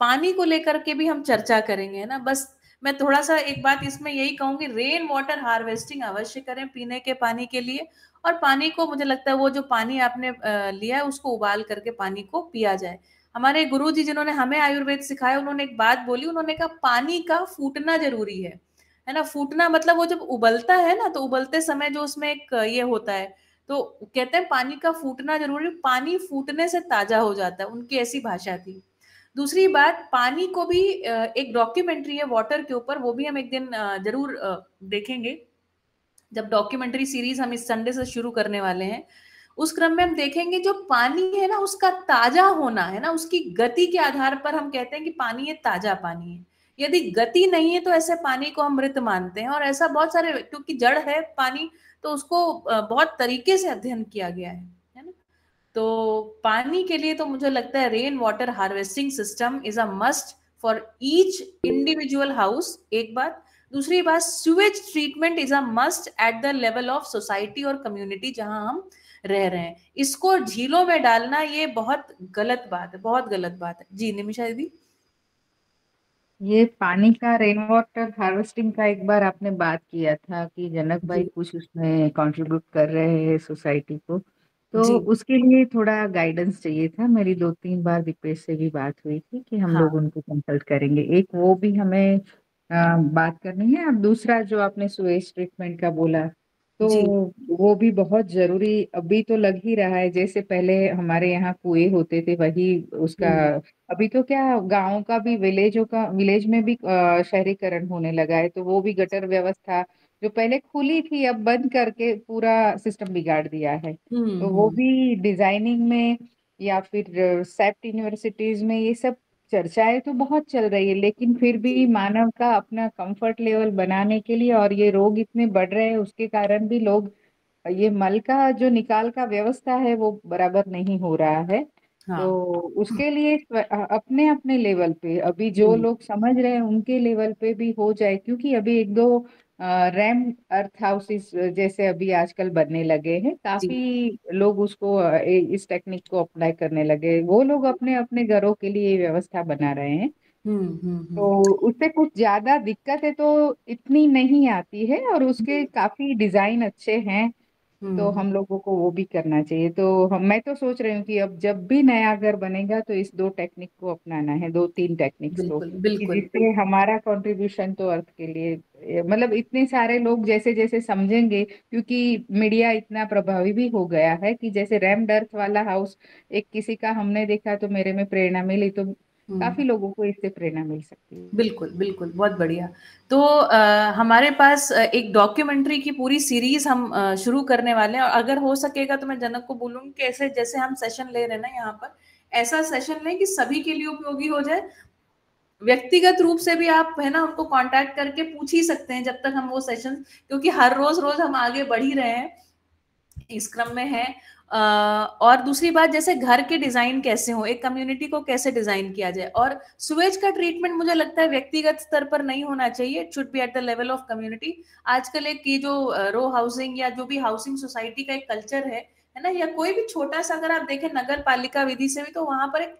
पानी को लेकर के भी हम चर्चा करेंगे, है ना। बस मैं थोड़ा सा एक बात इसमें यही कहूंगी, रेन वाटर हार्वेस्टिंग अवश्य करें पीने के पानी के लिए। और पानी को, मुझे लगता है वो जो पानी आपने लिया है उसको उबाल करके पानी को पिया जाए। हमारे गुरुजी जिन्होंने हमें आयुर्वेद सिखाया, उन्होंने एक बात बोली, उन्होंने कहा पानी का फूटना जरूरी है ना। फूटना मतलब वो जब उबलता है ना, तो उबलते समय जो उसमें एक ये होता है, तो कहते हैं पानी का फूटना जरूरी, पानी फूटने से ताजा हो जाता है, उनकी ऐसी भाषा थी। दूसरी बात, पानी को भी एक डॉक्यूमेंट्री है वाटर के ऊपर, वो भी हम एक दिन जरूर देखेंगे। जब डॉक्यूमेंट्री सीरीज हम इस संडे से शुरू करने वाले हैं, उस क्रम में हम देखेंगे जो पानी है ना उसका ताजा होना, है ना, उसकी गति के आधार पर हम कहते हैं कि पानी ये ताजा पानी है। यदि गति नहीं है तो ऐसे पानी को हम मृत मानते हैं। और ऐसा बहुत सारे, क्योंकि जड़ है पानी, तो उसको बहुत तरीके से अध्ययन किया गया है ना। तो पानी के लिए तो मुझे लगता है rain water harvesting system is a must for each individual house, एक बात। दूसरी बात, sewage treatment is a must at the level of society और कम्युनिटी जहां हम रह रहे हैं। इसको झीलों में डालना ये बहुत गलत बात है, बहुत गलत बात है। जी निमिषा दीदी। ये पानी का रेन वाटर हार्वेस्टिंग का एक बार आपने बात किया था कि जनक भाई जी कुछ उसमें कंट्रीब्यूट कर रहे हैं सोसाइटी को, तो जी। उसके लिए थोड़ा गाइडेंस चाहिए था। मेरी 2-3 बार दीपेश से भी बात हुई थी कि हम हाँ लोग उनको कंसल्ट करेंगे, एक वो भी हमें बात करनी है। अब दूसरा जो आपने सुएज ट्रीटमेंट का बोला, तो जी। वो भी बहुत जरूरी अभी तो लग ही रहा है। जैसे पहले हमारे यहाँ कुएं होते थे वही उसका, हम्म अभी तो क्या गांव का भी, विलेज में भी शहरीकरण होने लगा है, तो वो भी गटर व्यवस्था जो पहले खुली थी अब बंद करके पूरा सिस्टम बिगाड़ दिया है। तो वो हम्म। भी डिजाइनिंग में या फिर सेप्ट यूनिवर्सिटीज में ये सब चर्चाएं तो बहुत चल रही है, लेकिन फिर भी मानव का अपना कंफर्ट लेवल बनाने के लिए, और ये रोग इतने बढ़ रहे हैं उसके कारण भी लोग, ये मल का जो निकाल का व्यवस्था है वो बराबर नहीं हो रहा है। हाँ। तो उसके लिए अपने अपने लेवल पे अभी जो हम्म लोग समझ रहे हैं उनके लेवल पे भी हो जाए, क्योंकि अभी एक दो रैम अर्थ हाउसेस जैसे अभी आजकल बनने लगे हैं, जी। काफी लोग उसको इस टेक्निक को अप्लाई करने लगे, वो लोग अपने अपने घरों के लिए ये व्यवस्था बना रहे हैं। तो हम्म। उससे कुछ ज्यादा दिक्कत है तो इतनी नहीं आती है, और उसके काफी डिजाइन अच्छे हैं, तो हम्म। हम लोगों को वो भी करना चाहिए। तो मैं तो सोच रही हूँ कि अब जब भी नया घर बनेगा तो इस 2 टेक्निक को अपनाना है, 2-3 टेक्निक्स को, बिल्कुल कि बिल्कुल। जिससे हमारा कंट्रीब्यूशन तो अर्थ के लिए मतलब इतने सारे लोग जैसे जैसे समझेंगे, क्योंकि मीडिया इतना प्रभावी भी हो गया है कि जैसे रैम्ड अर्थ वाला हाउस एक किसी का हमने देखा तो मेरे में प्रेरणा मिली, तो काफी हम्म। लोगों को इससे प्रेरणा मिल सकती है। बिल्कुल बिल्कुल, बहुत बढ़िया। तो हमारे पास एक डॉक्यूमेंट्री की पूरी सीरीज हम शुरू करने वाले हैं। और अगर हो सकेगा तो मैं जनक को बोलूंगी कि ऐसे जैसे हम सेशन ले रहे हैं ना यहाँ पर, ऐसा सेशन लें कि सभी के लिए उपयोगी हो जाए। व्यक्तिगत रूप से भी आप, है ना, उनको कांटेक्ट करके पूछ ही सकते हैं जब तक हम वो सेशन, क्योंकि हर रोज रोज हम आगे बढ़ ही रहे हैं, इस क्रम में है। और दूसरी बात, जैसे घर के डिजाइन कैसे हो, एक कम्युनिटी को कैसे डिजाइन किया जाए। और सुवेज का ट्रीटमेंट मुझे लगता है व्यक्तिगत स्तर पर नहीं होना चाहिए, it should be at the level of community. आजकल एक ये जो रो हाउसिंग या जो भी हाउसिंग सोसाइटी का एक कल्चर है ना, या कोई भी छोटा सा अगर आप देखें नगर पालिका विधि से भी, तो वहां पर एक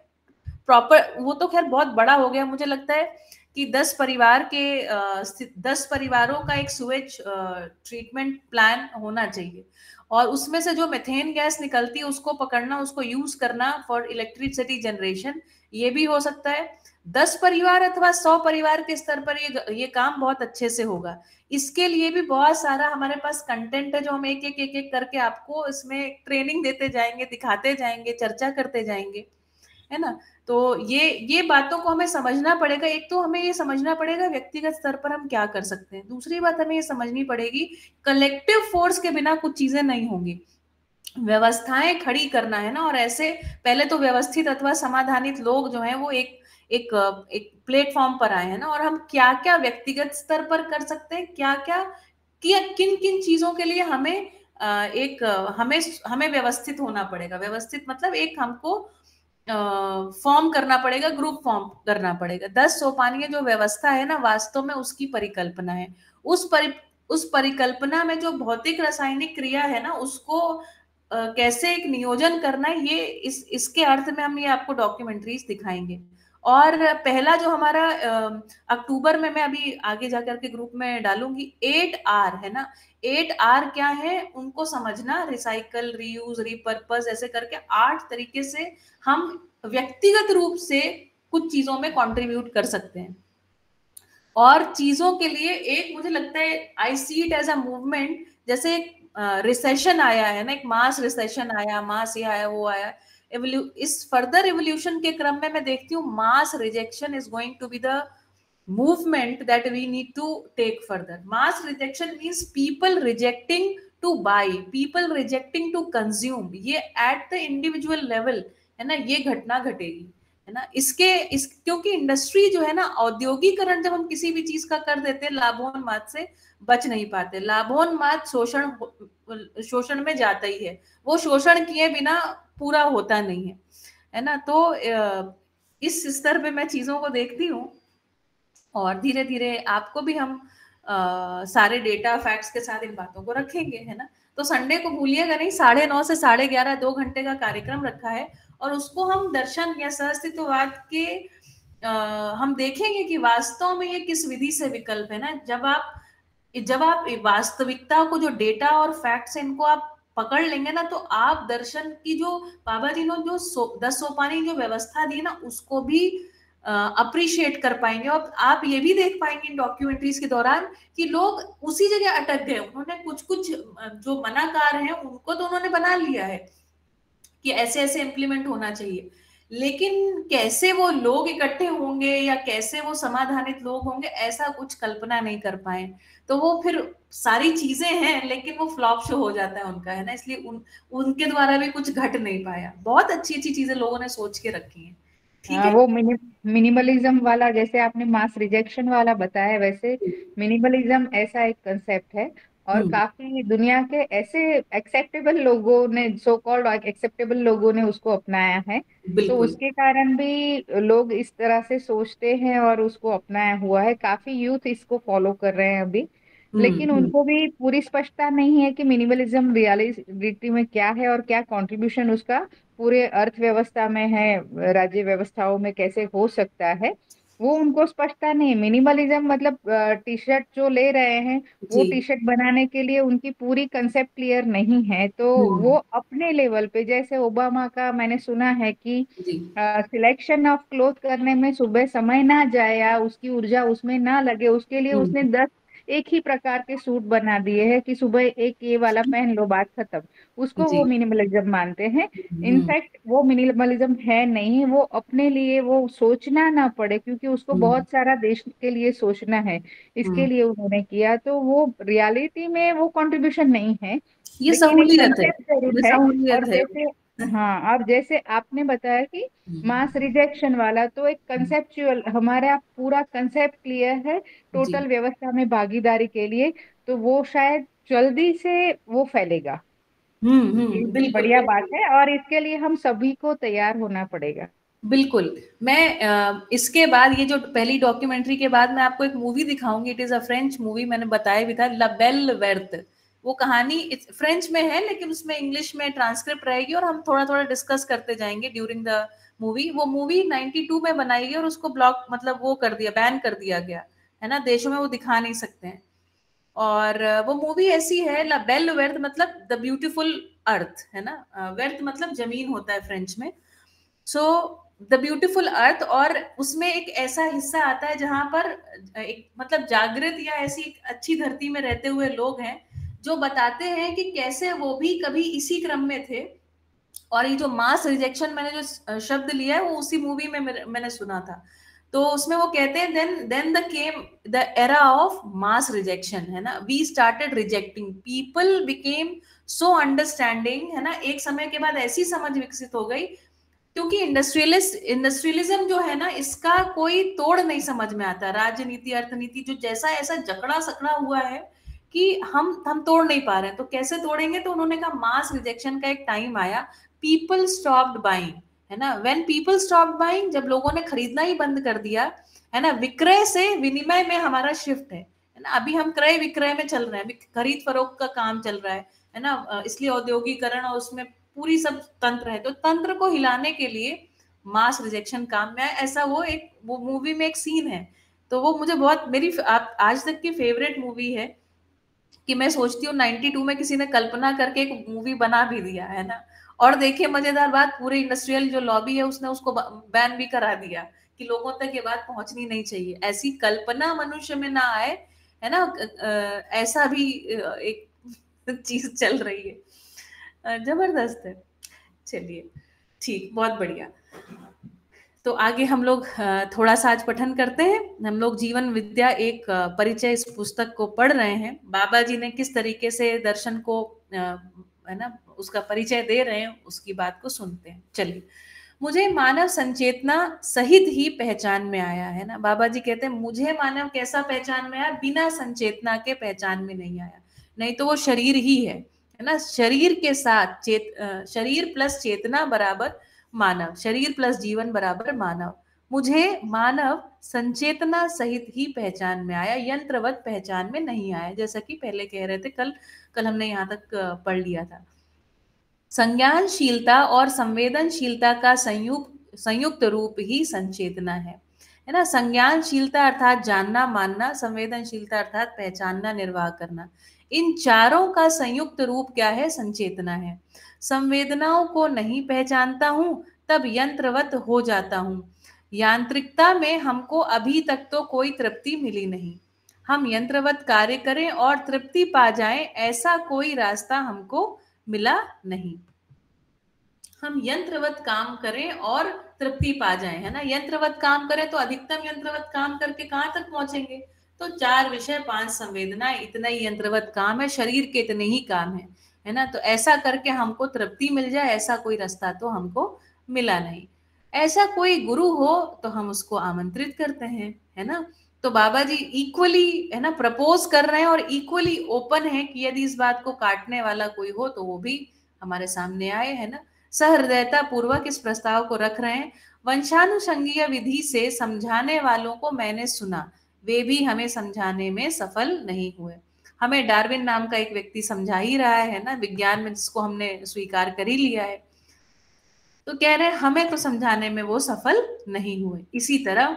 प्रॉपर, वो तो खैर बहुत बड़ा हो गया, मुझे लगता है कि 10 परिवारों का एक सुवेज ट्रीटमेंट प्लान होना चाहिए। और उसमें से जो मेथेन गैस निकलती है उसको पकड़ना, उसको यूज करना फॉर इलेक्ट्रिसिटी जनरेशन, ये भी हो सकता है। 10 परिवार अथवा 100 परिवार के स्तर पर ये काम बहुत अच्छे से होगा। इसके लिए भी बहुत सारा हमारे पास कंटेंट है, जो हम एक एक करके आपको इसमें ट्रेनिंग देते जाएंगे, दिखाते जाएंगे, चर्चा करते जाएंगे, है ना। तो ये बातों को हमें समझना पड़ेगा। एक तो हमें ये समझना पड़ेगा व्यक्तिगत स्तर पर हम क्या कर सकते हैं, दूसरी बात हमें ये समझनी पड़ेगी कलेक्टिव फोर्स के बिना कुछ चीजें नहीं होंगी, व्यवस्थाएं खड़ी करना है ना। और ऐसे पहले तो व्यवस्थित अथवा समाधानित लोग जो हैं वो एक एक एक प्लेटफॉर्म पर आए हैं ना। और हम क्या क्या व्यक्तिगत स्तर पर कर सकते हैं, क्या क्या किन किन चीजों के लिए हमें एक हमें व्यवस्थित होना पड़ेगा। व्यवस्थित मतलब एक हमको फॉर्म करना पड़ेगा, ग्रुप फॉर्म करना पड़ेगा। 10 सोपानीय जो व्यवस्था है ना, वास्तव में उसकी परिकल्पना है। उस परिकल्पना में जो भौतिक रासायनिक क्रिया है ना, उसको कैसे एक नियोजन करना है, ये इसके अर्थ में हम ये आपको डॉक्यूमेंट्रीज दिखाएंगे। और पहला जो हमारा अक्टूबर में, मैं अभी आगे जाकर के ग्रुप में डालूंगी, 8R है ना। 8R क्या है उनको समझना, रिसाइकल, रीयूज, रीपर्पस, ऐसे करके 8 तरीके से हम व्यक्तिगत रूप से कुछ चीजों में कंट्रीब्यूट कर सकते हैं। और चीजों के लिए एक, मुझे लगता है, I see it as a movement. जैसे एक रिसेशन आया है ना, एक मास रिसेशन आया, मास ये आया वो आया, इस फर्दर एवोल्यूशन के क्रम में मैं देखती हूँ mass rejection is going to be the movement that we need to take further. Mass rejection means people rejecting to buy, people rejecting to consume. ये at the individual level है ना, ये घटना घटेगी, है ना। क्योंकि इंडस्ट्री जो है ना, औद्योगिकरण जब हम किसी भी चीज का कर देते हैं, लाभोन्माद से बच नहीं पाते। लाभोन्माद शोषण में जाता ही है, वो शोषण किए बिना पूरा होता नहीं है ना। तो इस स्तर पे मैं चीजों को देखती हूँ, और धीरे धीरे आपको भी हम सारे डेटा फैक्ट्स के साथ इन बातों को रखेंगे, है ना। तो संडे को भूलिएगा नहीं, 9:30 से 11:30 2 घंटे का कार्यक्रम रखा है, और उसको हम दर्शन या सहअस्तित्ववाद के हम देखेंगे कि वास्तव में ये किस विधि से विकल्प है ना। जब आप वास्तविकता को, जो डेटा और फैक्ट्स है, इनको आप पकड़ लेंगे ना, तो आप दर्शन की जो बाबा जी ने जो 10 सोपानी जो व्यवस्था दी ना, उसको भी अप्रिशिएट कर पाएंगे। और आप ये भी देख पाएंगे इन डॉक्यूमेंट्रीज के दौरान कि लोग उसी जगह अटक गए। उन्होंने कुछ जो मनाकार हैं उनको तो उन्होंने बना लिया है कि ऐसे ऐसे इम्प्लीमेंट होना चाहिए, लेकिन कैसे वो लोग इकट्ठे होंगे या कैसे वो समाधानित लोग होंगे, ऐसा कुछ कल्पना नहीं कर पाए। तो वो फिर सारी चीजें हैं, लेकिन वो फ्लॉप शो हो जाता है उनका, है ना। इसलिए उनके द्वारा भी कुछ घट नहीं पाया। बहुत अच्छी अच्छी चीजें लोगों ने सोच के रखी हैं। ठीक है, वो मिनिमलिज्म वाला, जैसे आपने मास रिजेक्शन वाला बताया, वैसे मिनिमलिज्म ऐसा एक कंसेप्ट है, और काफी दुनिया के ऐसे एक्सेप्टेबल लोगों ने, सो कॉल्ड एक्सेप्टेबल लोगों ने उसको अपनाया है। तो उसके कारण भी लोग इस तरह से सोचते हैं और उसको अपनाया हुआ है। काफी यूथ इसको फॉलो कर रहे हैं अभी, लेकिन उनको भी पूरी स्पष्टता नहीं है कि मिनिमलिज्म रियलिटी में क्या है और क्या कंट्रीब्यूशन उसका पूरे अर्थव्यवस्था में है, राज्य व्यवस्थाओं में कैसे हो सकता है, वो उनको स्पष्टता नहीं है। मिनिमलिज्म मतलब टी शर्ट जो ले रहे हैं, वो टी शर्ट बनाने के लिए उनकी पूरी कंसेप्ट क्लियर नहीं है। तो वो अपने लेवल पे, जैसे ओबामा का मैंने सुना है कि सिलेक्शन ऑफ क्लोथ करने में सुबह समय ना जाए या उसकी ऊर्जा उसमें ना लगे, उसके लिए उसने 10 एक ही प्रकार के सूट बना दिए हैं कि सुबह एक ये वाला पहन लो, बात खत्म। उसको वो मिनिमलिज्म मानते हैं। इनफैक्ट वो मिनिमलिज्म है नहीं, वो अपने लिए वो सोचना ना पड़े, क्योंकि उसको बहुत सारा देश के लिए सोचना है, इसके लिए उन्होंने किया। तो वो रियलिटी में वो कंट्रीब्यूशन नहीं है, ये लेकिन एक सहूलियत है, कंसेप्ट जरूर है। और जैसे हाँ, अब जैसे आपने बताया कि मास रिजेक्शन वाला, तो एक कंसेप्चुअल, हमारा पूरा कंसेप्ट क्लियर है टोटल व्यवस्था में भागीदारी के लिए, तो वो शायद जल्दी से वो फैलेगा। बिल्कुल बढ़िया बात है, और इसके लिए हम सभी को तैयार होना पड़ेगा। बिल्कुल। मैं इसके बाद, ये जो पहली डॉक्यूमेंट्री के बाद, मैं आपको एक मूवी दिखाऊंगी। It is a French movie, मैंने बताया भी था, ला बेल वर्थ। वो कहानी फ्रेंच में है, लेकिन उसमें इंग्लिश में ट्रांसक्रिप्ट रहेगी, और हम थोड़ा थोड़ा डिस्कस करते जाएंगे ड्यूरिंग द मूवी। वो मूवी 92 में बनाई गई, और उसको ब्लॉक मतलब वो कर दिया, बैन कर दिया गया, है ना। देशों में वो दिखा नहीं सकते हैं। और वो मूवी ऐसी है, ला बेल वर्थ मतलब द ब्यूटीफुल अर्थ, है ना। वर्थ मतलब जमीन होता है फ्रेंच में। सो द ब्यूटीफुल अर्थ, और उसमें एक ऐसा हिस्सा आता है जहां पर एक मतलब जागृत या ऐसी एक अच्छी धरती में रहते हुए लोग हैं, जो बताते हैं कि कैसे वो भी कभी इसी क्रम में थे। और ये जो मास रिजेक्शन मैंने जो शब्द लिया है, वो उसी मूवी में मैंने सुना था। तो उसमें वो कहते हैं, then the came the era of mass rejection, है ना। We started rejecting, people became so understanding, है ना। एक समय के बाद ऐसी समझ विकसित हो गई, क्योंकि इंडस्ट्रियलिज्म जो है ना, इसका कोई तोड़ नहीं समझ में आता। राजनीति, अर्थनीति जो जैसा ऐसा जकड़ा सकड़ा हुआ है कि हम तोड़ नहीं पा रहे हैं, तो कैसे तोड़ेंगे? तो उन्होंने कहा मास रिजेक्शन का एक टाइम आया, पीपल स्टॉप्ड बाइंग, है ना, व्हेन पीपल स्टॉप्ड बाइंग, जब लोगों ने खरीदना ही बंद कर दिया, है ना, विक्रय से विनिमय में हमारा शिफ्ट है ना, अभी हम क्रय विक्रय में चल रहे हैं, खरीद फरोख्त का काम चल रहा है ना, इसलिए औद्योगिकरण और उसमें पूरी सब तंत्र है, तो तंत्र को हिलाने के लिए मास रिजेक्शन काम में आया। ऐसा वो मूवी में एक सीन है, तो वो मुझे बहुत, मेरी आज तक की फेवरेट मूवी है, कि मैं सोचती हूँ 92 में किसी ने कल्पना करके एक मूवी बना भी दिया, है ना। और देखिए मजेदार बात, पूरे इंडस्ट्रियल जो लॉबी है उसने उसको बैन भी करा दिया कि लोगों तक ये बात पहुंचनी नहीं चाहिए, ऐसी कल्पना मनुष्य में ना आए, है ना। ऐसा भी एक चीज चल रही है, जबरदस्त है। चलिए ठीक, बहुत बढ़िया। तो आगे हम लोग थोड़ा सा आज पठन करते हैं। हम लोग जीवन विद्या एक परिचय इस पुस्तक को पढ़ रहे हैं। बाबा जी ने किस तरीके से दर्शन को है ना उसका परिचय दे रहे हैं, उसकी बात को सुनते हैं। चलिए, मुझे मानव संचेतना सहित ही पहचान में आया, है ना। बाबा जी कहते हैं मुझे मानव कैसा पहचान में आया? बिना संचेतना के पहचान में नहीं आया, नहीं तो वो शरीर ही है ना। शरीर के साथ शरीर प्लस चेतना बराबर मानव, शरीर प्लस जीवन बराबर मानव। मुझे मानव संचेतना सहित ही पहचान में आया, यंत्रवत पहचान में नहीं आया, जैसा कि पहले कह रहे थे, कल हमने यहाँ तक पढ़ लिया था। संज्ञानशीलता और संवेदनशीलता का संयुक्त रूप ही संचेतना है ना। संज्ञानशीलता अर्थात जानना मानना, संवेदनशीलता अर्थात पहचानना निर्वाह करना, इन चारों का संयुक्त रूप क्या है? संचेतना है। संवेदनाओं को नहीं पहचानता हूं तब यंत्रवत हो जाता हूं। यांत्रिकता में हमको अभी तक तो कोई तृप्ति मिली नहीं। हम यंत्रवत कार्य करें और तृप्ति पा जाएं, ऐसा कोई रास्ता हमको मिला नहीं। हम यंत्रवत काम करें और तृप्ति पा जाएं, है ना। यंत्रवत काम करें तो अधिकतम यंत्रवत काम करके कहां तक पहुंचेंगे? तो 4 विषय 5 संवेदना, इतना ही यंत्रवत काम है, शरीर के इतने ही काम है ना। तो ऐसा करके हमको तृप्ति मिल जाए, ऐसा कोई रास्ता तो हमको मिला नहीं। ऐसा कोई गुरु हो तो हम उसको आमंत्रित करते हैं, है ना। तो बाबा जी इक्वली, है ना, प्रपोज कर रहे हैं और इक्वली ओपन है कि यदि इस बात को काटने वाला कोई हो तो वो भी हमारे सामने आए, है ना। सहृदयता पूर्वक इस प्रस्ताव को रख रहे हैं। वंशानुसंगीय विधि से समझाने वालों को मैंने सुना, वे भी हमें समझाने में सफल नहीं हुए। हमें डार्विन नाम का एक व्यक्ति समझा ही रहा है ना, विज्ञान में जिसको हमने स्वीकार कर ही लिया है, तो कह रहे हैं हमें तो समझाने में वो सफल नहीं हुए। इसी तरह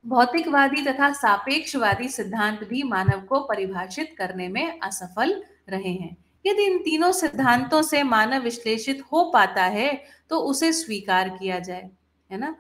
भौतिकवादी तथा सापेक्षवादी सिद्धांत भी मानव को परिभाषित करने में असफल रहे हैं। यदि इन तीनों सिद्धांतों से मानव विश्लेषित हो पाता है तो उसे स्वीकार किया जाए, है ना,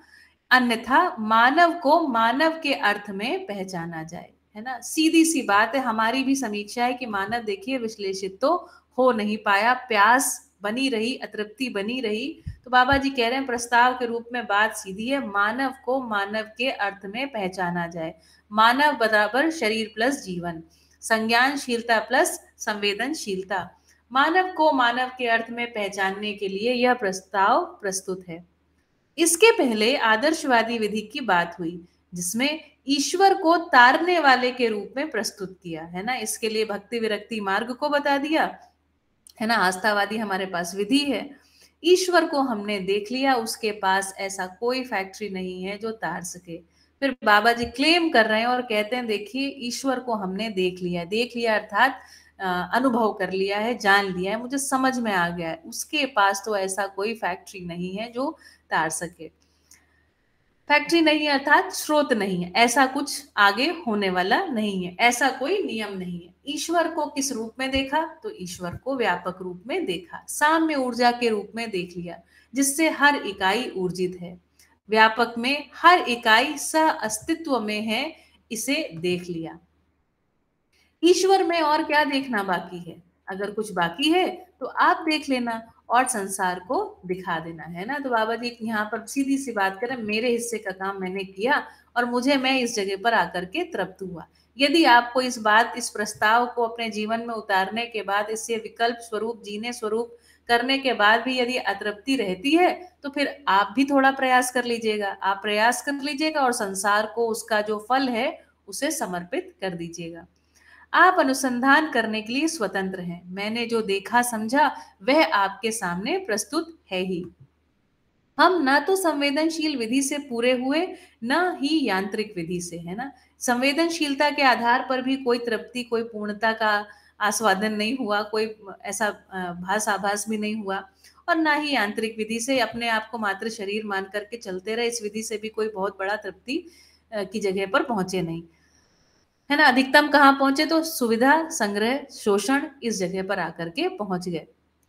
अन्यथा मानव को मानव के अर्थ में पहचाना जाए, है ना। सीधी सी बात है, हमारी भी समीक्षा है कि मानव देखिए विश्लेषित तो हो नहीं पाया, प्यास बनी रही, अतृप्ति बनी रही। तो बाबा जी कह रहे हैं प्रस्ताव के रूप में बात सीधी है, मानव को मानव के अर्थ में पहचाना जाए। मानव बराबर शरीर प्लस जीवन, संज्ञानशीलता प्लस संवेदनशीलता। मानव को मानव के अर्थ में पहचानने के लिए यह प्रस्ताव प्रस्तुत है। इसके पहले आदर्शवादी विधि की बात हुई, जिसमें ईश्वर को तारने वाले के रूप में प्रस्तुत किया, है ना। इसके लिए भक्ति विरक्ति मार्ग को बता दिया, है ना। आस्थावादी हमारे पास विधि है। ईश्वर को हमने देख लिया, उसके पास ऐसा कोई फैक्ट्री नहीं है जो तार सके। फिर बाबा जी क्लेम कर रहे हैं और कहते हैं देखिए ईश्वर को हमने देख लिया अर्थात अनुभव कर लिया है, जान लिया है, मुझे समझ में आ गया है, उसके पास तो ऐसा कोई फैक्ट्री नहीं है जो तार सके। फैक्ट्री नहीं है अर्थात स्रोत नहीं है, ऐसा कुछ आगे होने वाला नहीं है, ऐसा कोई नियम नहीं है। ईश्वर को किस रूप में देखा? तो ईश्वर को व्यापक रूप में देखा, साम्य ऊर्जा के रूप में देख लिया, जिससे हर इकाई ऊर्जित है। व्यापक में हर इकाई सह अस्तित्व में है, इसे देख लिया। ईश्वर में और क्या देखना बाकी है? अगर कुछ बाकी है तो आप देख लेना और संसार को दिखा देना, है ना। तो बाबा जी यहाँ पर सीधी सी बात करें, मेरे हिस्से का काम मैंने किया और मैं इस जगह पर आकर के तृप्त हुआ। यदि आपको इस प्रस्ताव को अपने जीवन में उतारने के बाद, इससे विकल्प स्वरूप जीने स्वरूप करने के बाद भी यदि अतृप्ति रहती है तो फिर आप भी थोड़ा प्रयास कर लीजिएगा, आप प्रयास कर लीजिएगा और संसार को उसका जो फल है उसे समर्पित कर दीजिएगा। आप अनुसंधान करने के लिए स्वतंत्र हैं। मैंने जो देखा समझा वह आपके सामने प्रस्तुत है ही। हम ना तो संवेदनशील विधि से पूरे हुए, न ही यांत्रिक विधि से, है ना। संवेदनशीलता के आधार पर भी कोई तृप्ति, कोई पूर्णता का आस्वादन नहीं हुआ, कोई ऐसा भास आभास भी नहीं हुआ, और ना ही यांत्रिक विधि से अपने आप को मात्र शरीर मान करके चलते रहे, इस विधि से भी कोई बहुत बड़ा तृप्ति की जगह पर पहुंचे नहीं, है ना। अधिकतम कहाँ पहुंचे, तो सुविधा, संग्रह, शोषण, इस जगह पर आकर के पहुंच गए,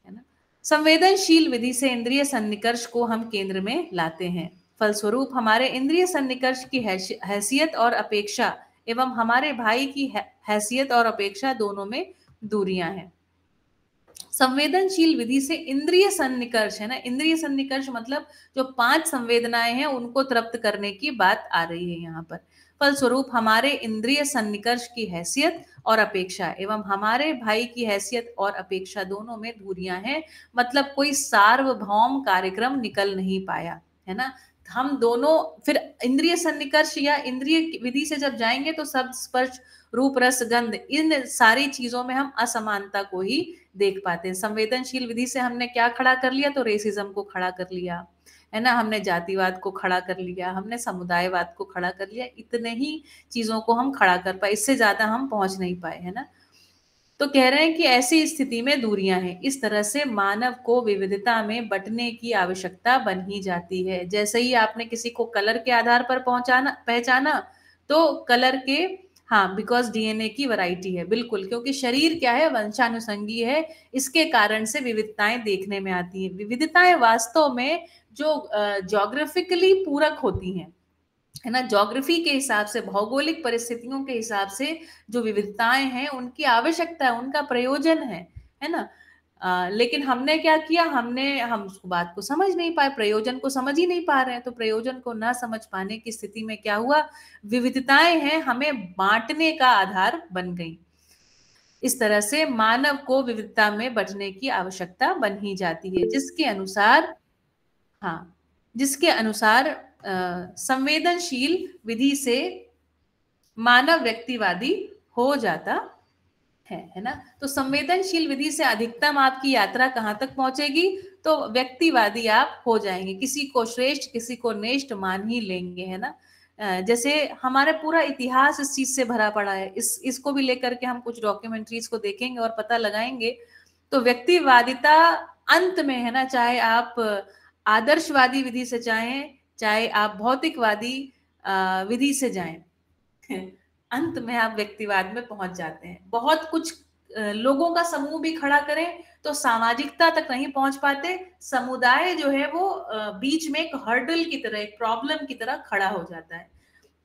है ना। संवेदनशील विधि से इंद्रिय सन्निकर्ष को हम केंद्र में लाते हैं। फलस्वरूप हमारे इंद्रिय सन्निकर्ष की हैसियत और अपेक्षा एवं हमारे भाई की हैसियत और अपेक्षा दोनों में दूरियां हैं। संवेदनशील विधि से इंद्रिय सन्निकर्ष, है ना, इंद्रिय सन्निकर्ष मतलब जो 5 संवेदनाएं हैं उनको तृप्त करने की बात आ रही है यहाँ पर। फलस्वरूप हमारे इंद्रिय सन्निकर्ष की हैसियत और अपेक्षा एवं हमारे भाई की हैसियत और अपेक्षा दोनों में दूरियां हैं, मतलब कोई सार्वभौम कार्यक्रम निकल नहीं पाया, है ना। हम दोनों फिर इंद्रिय सन्निकर्ष या इंद्रिय विधि से जब जाएंगे तो शब्द, स्पर्श, रूप, रस, गंध, इन सारी चीजों में हम असमानता को ही देख पाते हैं। संवेदनशील विधि से हमने क्या खड़ा कर लिया, तो रेसिज्म को खड़ा कर लिया, है ना, हमने जातिवाद को खड़ा कर लिया, हमने समुदायवाद को खड़ा कर लिया, इतने ही चीजों को हम खड़ा कर पाए, इससे ज्यादा हम पहुंच नहीं पाए, है ना। तो कह रहे हैं कि ऐसी स्थिति में दूरियां हैं। इस तरह से मानव को विविधता में बंटने की आवश्यकता बन ही जाती है। जैसे ही आपने किसी को कलर के आधार पर पहचाना तो कलर के, हाँ, बिकॉज डीएनए की वैरायटी है, बिल्कुल, क्योंकि शरीर क्या है, वंशानुसंगी है, इसके कारण से विविधताएं देखने में आती हैं। विविधताएं वास्तव में जो ज्योग्राफिकली पूरक होती हैं, है ना, ज्योग्राफी के हिसाब से, भौगोलिक परिस्थितियों के हिसाब से जो विविधताएं हैं उनकी आवश्यकता है, उनका प्रयोजन है ना। लेकिन हमने क्या किया, हम उस बात को समझ नहीं पाए, प्रयोजन को समझ ही नहीं पा रहे हैं। तो प्रयोजन को ना समझ पाने की स्थिति में क्या हुआ, विविधताएं हैं हमें बांटने का आधार बन गई। इस तरह से मानव को विविधता में बंटने की आवश्यकता बन ही जाती है, जिसके अनुसार संवेदनशील विधि से मानव व्यक्तिवादी हो जाता है ना। तो संवेदनशील विधि से अधिकतम आपकी यात्रा कहाँ तक पहुंचेगी, तो व्यक्तिवादी आप हो जाएंगे, किसी को श्रेष्ठ किसी को नेष्ठ मान ही लेंगे, है ना। जैसे हमारा पूरा इतिहास इस चीज से भरा पड़ा है, इसको भी लेकर के हम कुछ डॉक्यूमेंट्रीज को देखेंगे और पता लगाएंगे। तो व्यक्तिवादिता अंत में, है ना, चाहे आप आदर्शवादी विधि से चाहे आप भौतिकवादी विधि से जाएं, अंत में आप व्यक्तिवाद में पहुंच जाते हैं। बहुत कुछ लोगों का समूह भी खड़ा करें तो सामाजिकता तक नहीं पहुंच पाते, समुदाय जो है वो बीच में एक हर्डल की तरह, एक प्रॉब्लम की तरह खड़ा हो जाता है।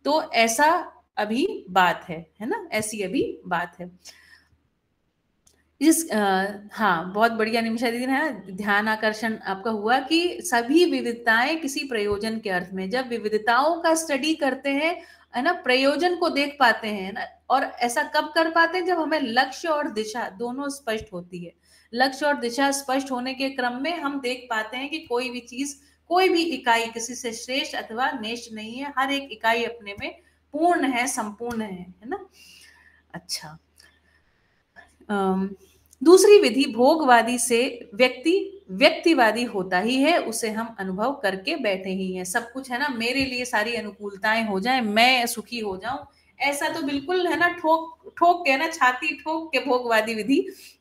तो ऐसा अभी बात है ना, ऐसी अभी बात है। हाँ, बहुत बढ़िया निमिषा दीदी है, ध्यान आकर्षण आपका हुआ कि सभी विविधताएं किसी प्रयोजन के अर्थ में, जब विविधताओं का स्टडी करते हैं, है ना, प्रयोजन को देख पाते हैं ना। और ऐसा कब कर पाते हैं, जब हमें लक्ष्य और दिशा दोनों स्पष्ट होती है। लक्ष्य और दिशा स्पष्ट होने के क्रम में हम देख पाते हैं कि कोई भी चीज, कोई भी इकाई किसी से श्रेष्ठ अथवा नेष्ठ नहीं है, हर एक इकाई अपने में पूर्ण है, संपूर्ण है ना। अच्छा, दूसरी विधि भोगवादी से व्यक्तिवादी होता ही है, उसे हम अनुभव करके बैठे ही हैं। सब कुछ, है ना, मेरे लिए सारी अनुकूलताएं हो जाएं, मैं सुखी हो जाऊं, ऐसा तो बिल्कुल, है ना, ठोक के, ना, छाती ठोक के भोगवादी विधि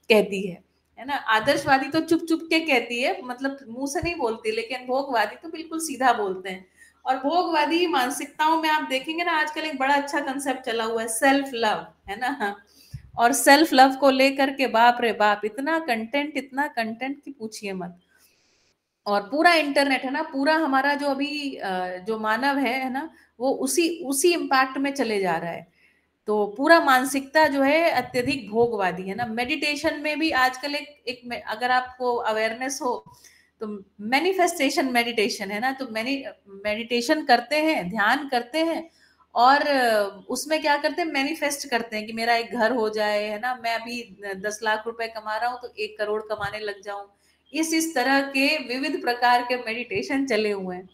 कहती है ना। आदर्शवादी तो चुप चुप के कहती है, मतलब मुंह से नहीं बोलती, लेकिन भोगवादी तो बिल्कुल सीधा बोलते हैं। और भोगवादी मानसिकताओं में आप देखेंगे ना, आजकल एक बड़ा अच्छा कंसेप्ट चला हुआ है, सेल्फ लव, है ना। और सेल्फ लव को लेकर के बाप रे बाप, इतना कंटेंट की पूछिए मत। और पूरा इंटरनेट, है ना, पूरा हमारा जो अभी जो मानव है ना, वो उसी इम्पैक्ट में चले जा रहा है। तो पूरा मानसिकता जो है अत्यधिक भोगवादी है ना। मेडिटेशन में भी आजकल एक अगर आपको अवेयरनेस हो तो मैनिफेस्टेशन मेडिटेशन, है ना, तो मेडिटेशन करते हैं, ध्यान करते हैं, और उसमें क्या करते हैं, मैनिफेस्ट करते हैं कि मेरा एक घर हो जाए, है ना, मैं अभी 10 लाख रुपए कमा रहा हूं तो 1 करोड़ कमाने लग जाऊं। इस तरह के विविध प्रकार के मेडिटेशन चले हुए हैं।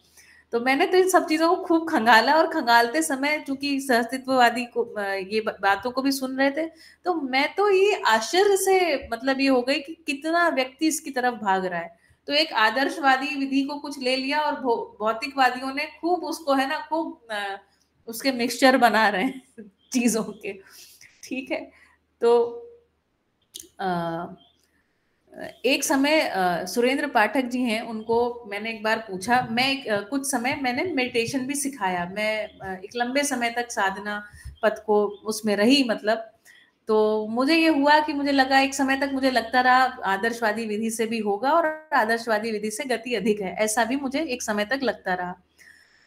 तो मैंने तो इन सब चीजों को खूब खंगाला, और खंगालते समय चूंकि सहअस्तित्ववादी को ये बातों को भी सुन रहे थे, तो मैं तो ये आश्चर्य से मतलब ये हो गई कि कितना व्यक्ति इसकी तरफ भाग रहा है। तो एक आदर्शवादी विधि को कुछ ले लिया, और भौतिकवादियों ने खूब उसको है ना खूब उसके मिक्सचर बना रहे हैं चीजों के। ठीक है, तो एक समय सुरेंद्र पाठक जी हैं, उनको मैंने एक बार पूछा, मैं कुछ समय मैंने मेडिटेशन भी सिखाया, मैं एक लंबे समय तक साधना पथ को उसमें रही मतलब। तो मुझे ये हुआ कि मुझे लगा, एक समय तक मुझे लगता रहा आदर्शवादी विधि से भी होगा, और आदर्शवादी विधि से गति अधिक है, ऐसा भी मुझे एक समय तक लगता रहा।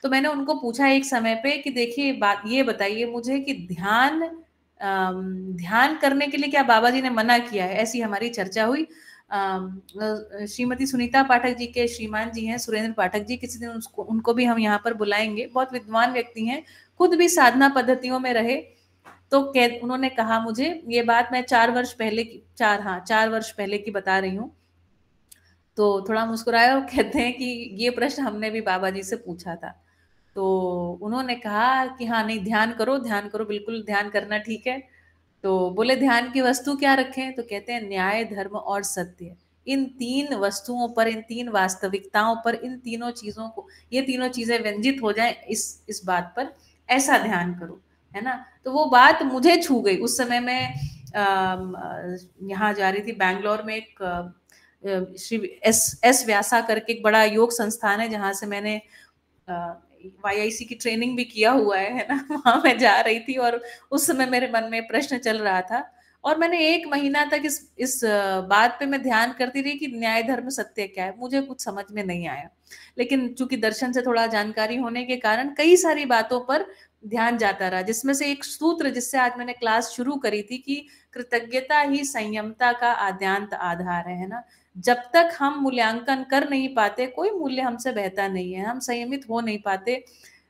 तो मैंने उनको पूछा एक समय पे कि देखिए बात ये बताइए मुझे कि ध्यान करने के लिए क्या बाबा जी ने मना किया है? ऐसी हमारी चर्चा हुई। श्रीमती सुनीता पाठक जी के श्रीमान जी हैं सुरेंद्र पाठक जी, किसी दिन उनको भी हम यहाँ पर बुलाएंगे, बहुत विद्वान व्यक्ति हैं, खुद भी साधना पद्धतियों में रहे। तो उन्होंने कहा मुझे ये बात, मैं 4 वर्ष पहले की बता रही हूँ। तो थोड़ा मुस्कुराया और कहते हैं कि ये प्रश्न हमने भी बाबा जी से पूछा था। तो उन्होंने कहा कि हाँ नहीं, ध्यान करो बिल्कुल ध्यान करना ठीक है। तो बोले ध्यान की वस्तु क्या रखें? तो कहते हैं न्याय, धर्म और सत्य। इन 3 वस्तुओं पर, इन 3 वास्तविकताओं पर, इन तीनों चीजों को, ये तीनों चीजें व्यंजित हो जाएं इस बात पर, ऐसा ध्यान करो, है ना। तो वो बात मुझे छू गई। उस समय मैं यहाँ जा रही थी बैंगलोर में, एक श्री एस व्यासा करके एक बड़ा योग संस्थान है, जहां से मैंने YIC की ट्रेनिंग भी किया हुआ है ना। वहां मैं जा रही थी, और उस समय मेरे मन में प्रश्न चल रहा था, और मैंने 1 महीना तक इस बात पे मैं ध्यान करती रही कि न्याय, धर्म, सत्य क्या है। मुझे कुछ समझ में नहीं आया, लेकिन चूंकि दर्शन से थोड़ा जानकारी होने के कारण कई सारी बातों पर ध्यान जाता रहा, जिसमें से एक सूत्र जिससे आज मैंने क्लास शुरू करी थी कि कृतज्ञता ही संयमता का आद्यांत आधार है ना। जब तक हम मूल्यांकन कर नहीं पाते, कोई मूल्य हमसे बहता नहीं है, हम संयमित हो नहीं पाते।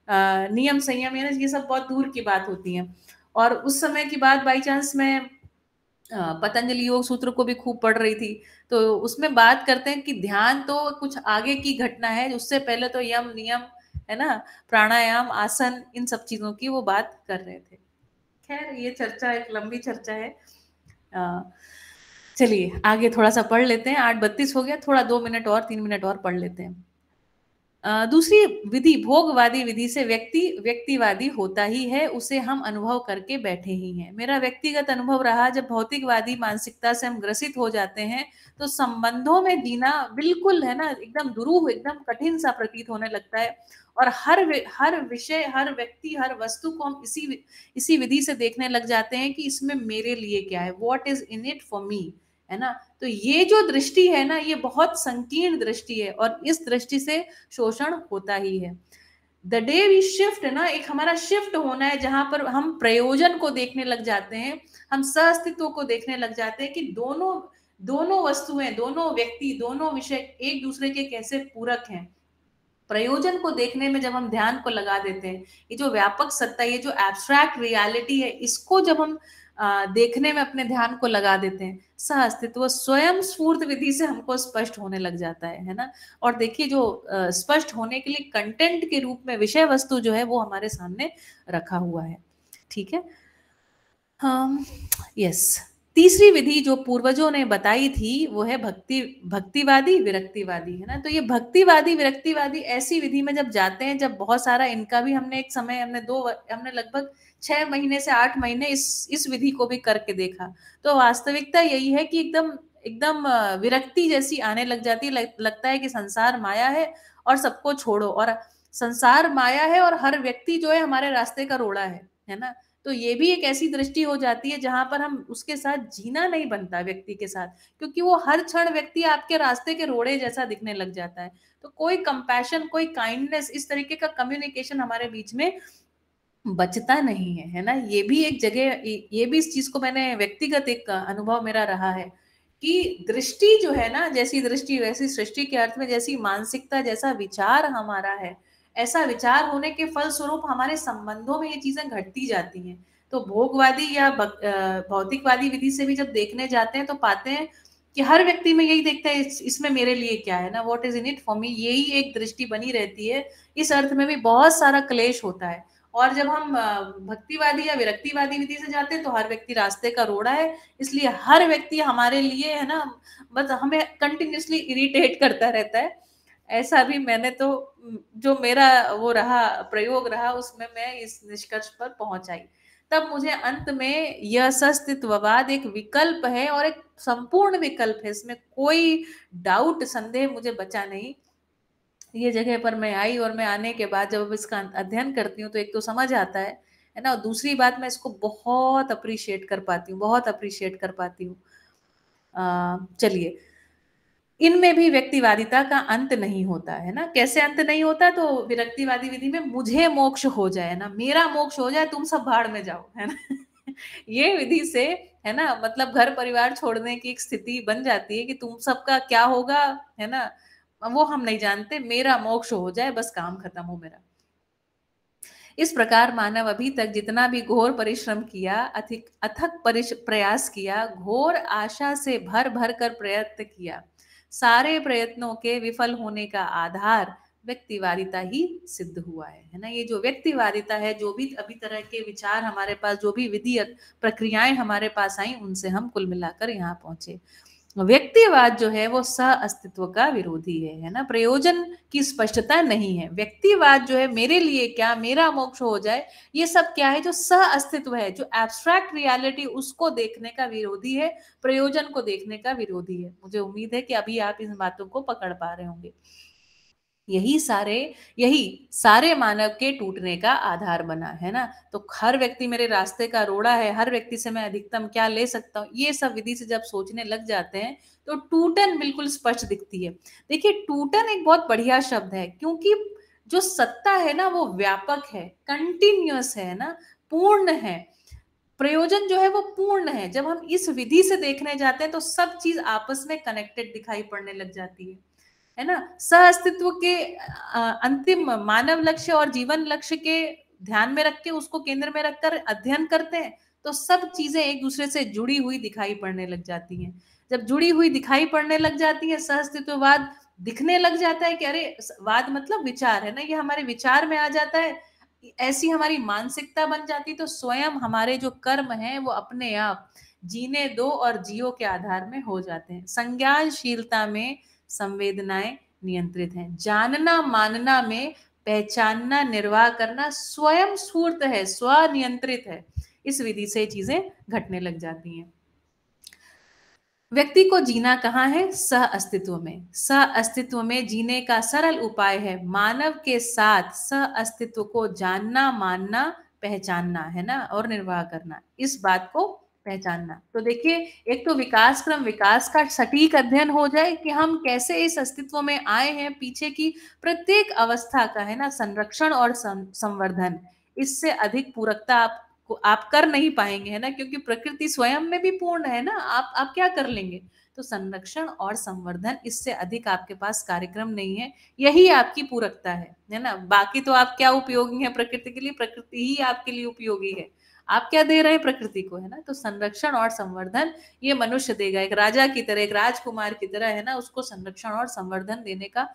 नियम संयम ये सब बहुत दूर की बात होती है। और उस समय की बात, बाई चांस मैं पतंजलि योग सूत्र को भी खूब पढ़ रही थी, तो उसमें बात करते हैं कि ध्यान तो कुछ आगे की घटना है, उससे पहले तो यम नियम है ना, प्राणायाम, आसन, इन सब चीजों की वो बात कर रहे थे। खैर ये चर्चा एक लंबी चर्चा है। चलिए आगे थोड़ा सा पढ़ लेते हैं। 8:32 हो गया, थोड़ा 2 मिनट और 3 मिनट और पढ़ लेते हैं। दूसरी विधि, भोगवादी विधि से व्यक्तिवादी होता ही है, उसे हम अनुभव करके बैठे ही हैं। मेरा व्यक्तिगत अनुभव रहा, जब भौतिकवादी मानसिकता से हम ग्रसित हो जाते हैं तो संबंधों में जीना बिल्कुल है ना एकदम दुरूह, एकदम कठिन सा प्रतीत होने लगता है, और हर विषय, हर व्यक्ति, हर वस्तु को हम इसी विधि से देखने लग जाते हैं कि इसमें मेरे लिए क्या है, what is in it for me, है ना। तो ये जो दृष्टि है ना, ये बहुत संकीर्ण दृष्टि है, और इस दृष्टि से शोषण होता ही है। द डे वी शिफ्ट है ना, एक हमारा शिफ्ट होना है, जहां पर हम प्रयोजन को देखने लग जाते हैं, हम सहअस्तित्व को देखने लग जाते हैं कि दोनों वस्तुएं, दोनों व्यक्ति, दोनों विषय एक दूसरे के कैसे पूरक हैं। प्रयोजन को देखने में जब हम ध्यान को लगा देते हैं, ये जो व्यापक सत्ता, ये जो एब्स्ट्रैक्ट रियलिटी है, इसको जब हम देखने में अपने ध्यान को लगा देते हैं, सहअस्तित्व स्वयं स्फूर्त विधि से हमको स्पष्ट होने लग जाता है ना। और देखिए, जो स्पष्ट होने के लिए कंटेंट के रूप में विषय वस्तु जो है वो हमारे सामने रखा हुआ है। ठीक है, यस। तीसरी विधि जो पूर्वजों ने बताई थी वो है भक्तिवादी विरक्तिवादी, है ना। तो ये भक्तिवादी विरक्तिवादी ऐसी विधि में जब जाते हैं, जब बहुत सारा इनका भी हमने एक समय, हमने लगभग 6 महीने से 8 महीने इस विधि को भी करके देखा, तो वास्तविकता यही है कि एकदम विरक्ति जैसी आने लग जाती है। लगता है कि संसार माया है और सबको छोड़ो, और संसार माया है और हर व्यक्ति जो है हमारे रास्ते का रोड़ा है ना। तो ये भी एक ऐसी दृष्टि हो जाती है जहां पर हम उसके साथ जीना नहीं बनता व्यक्ति के साथ, क्योंकि वो हर क्षण व्यक्ति आपके रास्ते के रोड़े जैसा दिखने लग जाता है। तो कोई कंपैशन, कोई काइंडनेस, इस तरीके का कम्युनिकेशन हमारे बीच में बचता नहीं है ना। ये भी एक जगह, ये भी इस चीज को मैंने व्यक्तिगत एक अनुभव मेरा रहा है कि दृष्टि जो है ना, जैसी दृष्टि वैसी सृष्टि के अर्थ में, जैसी मानसिकता, जैसा विचार हमारा है, ऐसा विचार होने के फलस्वरूप हमारे संबंधों में ये चीजें घटती जाती हैं। तो भोगवादी या भौतिकवादी विधि से भी जब देखने जाते हैं तो पाते हैं कि हर व्यक्ति में यही देखता है इसमें मेरे लिए क्या है ना, what is in it for me, यही एक दृष्टि बनी रहती है। इस अर्थ में भी बहुत सारा क्लेश होता है। और जब हम भक्तिवादी या विरक्तिवादी विधि से जाते हैं तो हर व्यक्ति रास्ते का रोड़ा है, इसलिए हर व्यक्ति हमारे लिए है ना बस हमें कंटिन्यूसली इरिटेट करता रहता है। ऐसा भी मैंने तो जो मेरा वो रहा प्रयोग रहा उसमें मैं इस निष्कर्ष पर पहुंच आई। तब मुझे अंत में यह सस्तित्ववाद एक विकल्प है और एक संपूर्ण विकल्प है, इसमें कोई डाउट संदेह मुझे बचा नहीं। ये जगह पर मैं आई और मैं आने के बाद जब इसका अध्ययन करती हूँ तो एक तो समझ आता है ना, और दूसरी बात मैं इसको बहुत अप्रिशिएट कर पाती हूँ, बहुत अप्रिशिएट कर पाती हूँ। चलिए, इनमें भी व्यक्तिवादिता का अंत नहीं होता है ना। कैसे अंत नहीं होता? तो विरक्तिवादी विधि में मुझे मोक्ष हो जाए ना, मेरा मोक्ष हो जाए, तुम सब भाड़ में जाओ, है ना। ये विधि से है ना मतलब घर परिवार छोड़ने की एक स्थिति बन जाती है कि तुम सबका क्या होगा है ना वो हम नहीं जानते, मेरा मोक्ष हो जाए बस, काम खत्म हो मेरा। इस प्रकार मानव अभी तक जितना भी घोर परिश्रम किया, अथक प्रयास किया, घोर आशा से भर भर कर प्रयत्न किया, सारे प्रयत्नों के विफल होने का आधार व्यक्तिवादिता ही सिद्ध हुआ है ना। ये जो व्यक्तिवादिता है, जो भी अभी तरह के विचार हमारे पास, जो भी विधि प्रक्रियाएं हमारे पास आई, उनसे हम कुल मिलाकर यहाँ पहुंचे। व्यक्तिवाद जो है वो सह अस्तित्व का विरोधी है ना, प्रयोजन की स्पष्टता नहीं है। व्यक्तिवाद जो है मेरे लिए क्या, मेरा मोक्ष हो जाए, ये सब क्या है? जो सह अस्तित्व है, जो एब्स्ट्रैक्ट रियलिटी, उसको देखने का विरोधी है, प्रयोजन को देखने का विरोधी है। मुझे उम्मीद है कि अभी आप इन बातों को पकड़ पा रहे होंगे। यही सारे मानव के टूटने का आधार बना है ना। तो हर व्यक्ति मेरे रास्ते का रोड़ा है, हर व्यक्ति से मैं अधिकतम क्या ले सकता हूँ, ये सब विधि से जब सोचने लग जाते हैं तो टूटन बिल्कुल स्पष्ट दिखती है। देखिए, टूटन एक बहुत बढ़िया शब्द है, क्योंकि जो सत्ता है ना वो व्यापक है, कंटिन्यूअस है ना, पूर्ण है। प्रयोजन जो है वो पूर्ण है। जब हम इस विधि से देखने जाते हैं तो सब चीज आपस में कनेक्टेड दिखाई पड़ने लग जाती है ना। सह अस्तित्व के अंतिम मानव लक्ष्य और जीवन लक्ष्य के ध्यान में रख के, उसको केंद्र में रखकर अध्ययन करते हैं तो सब चीजें एक दूसरे से जुड़ी हुई दिखाई पड़ने लग जाती हैं। जब जुड़ी हुई दिखाई पड़ने लग जाती है, सह अस्तित्ववाद दिखने लग जाता है कि अरे वाद मतलब विचार है ना, ये हमारे विचार में आ जाता है, ऐसी हमारी मानसिकता बन जाती, तो स्वयं हमारे जो कर्म हैं वो अपने आप जीने दो और जियो के आधार में हो जाते हैं। संज्ञानशीलता में संवेदनाएं नियंत्रित हैं, जानना मानना में पहचानना निर्वाह करना स्वयं स्फूर्त है, स्वनियंत्रित है। इस विधि से चीजें घटने लग जाती हैं। व्यक्ति को जीना कहाँ है? सह अस्तित्व में। सह अस्तित्व में जीने का सरल उपाय है मानव के साथ सह अस्तित्व को जानना मानना पहचानना है ना, और निर्वाह करना, इस बात को पहचानना। तो देखिए, एक तो विकास क्रम, विकास का सटीक अध्ययन हो जाए कि हम कैसे इस अस्तित्व में आए हैं, पीछे की प्रत्येक अवस्था का है ना संरक्षण और संवर्धन। इससे अधिक पूरकता आप कर नहीं पाएंगे है ना, क्योंकि प्रकृति स्वयं में भी पूर्ण है ना। आप क्या कर लेंगे? तो संरक्षण और संवर्धन, इससे अधिक आपके पास कार्यक्रम नहीं है, यही आपकी पूरकता है ना। बाकी तो आप क्या उपयोगी हैं प्रकृति के लिए? प्रकृति ही आपके लिए उपयोगी है। आप क्या दे रहे हैं प्रकृति को, है ना। तो संरक्षण और संवर्धन ये मनुष्य देगा, एक राजा की तरह, एक राजकुमार की तरह है ना, उसको संरक्षण और संवर्धन देने का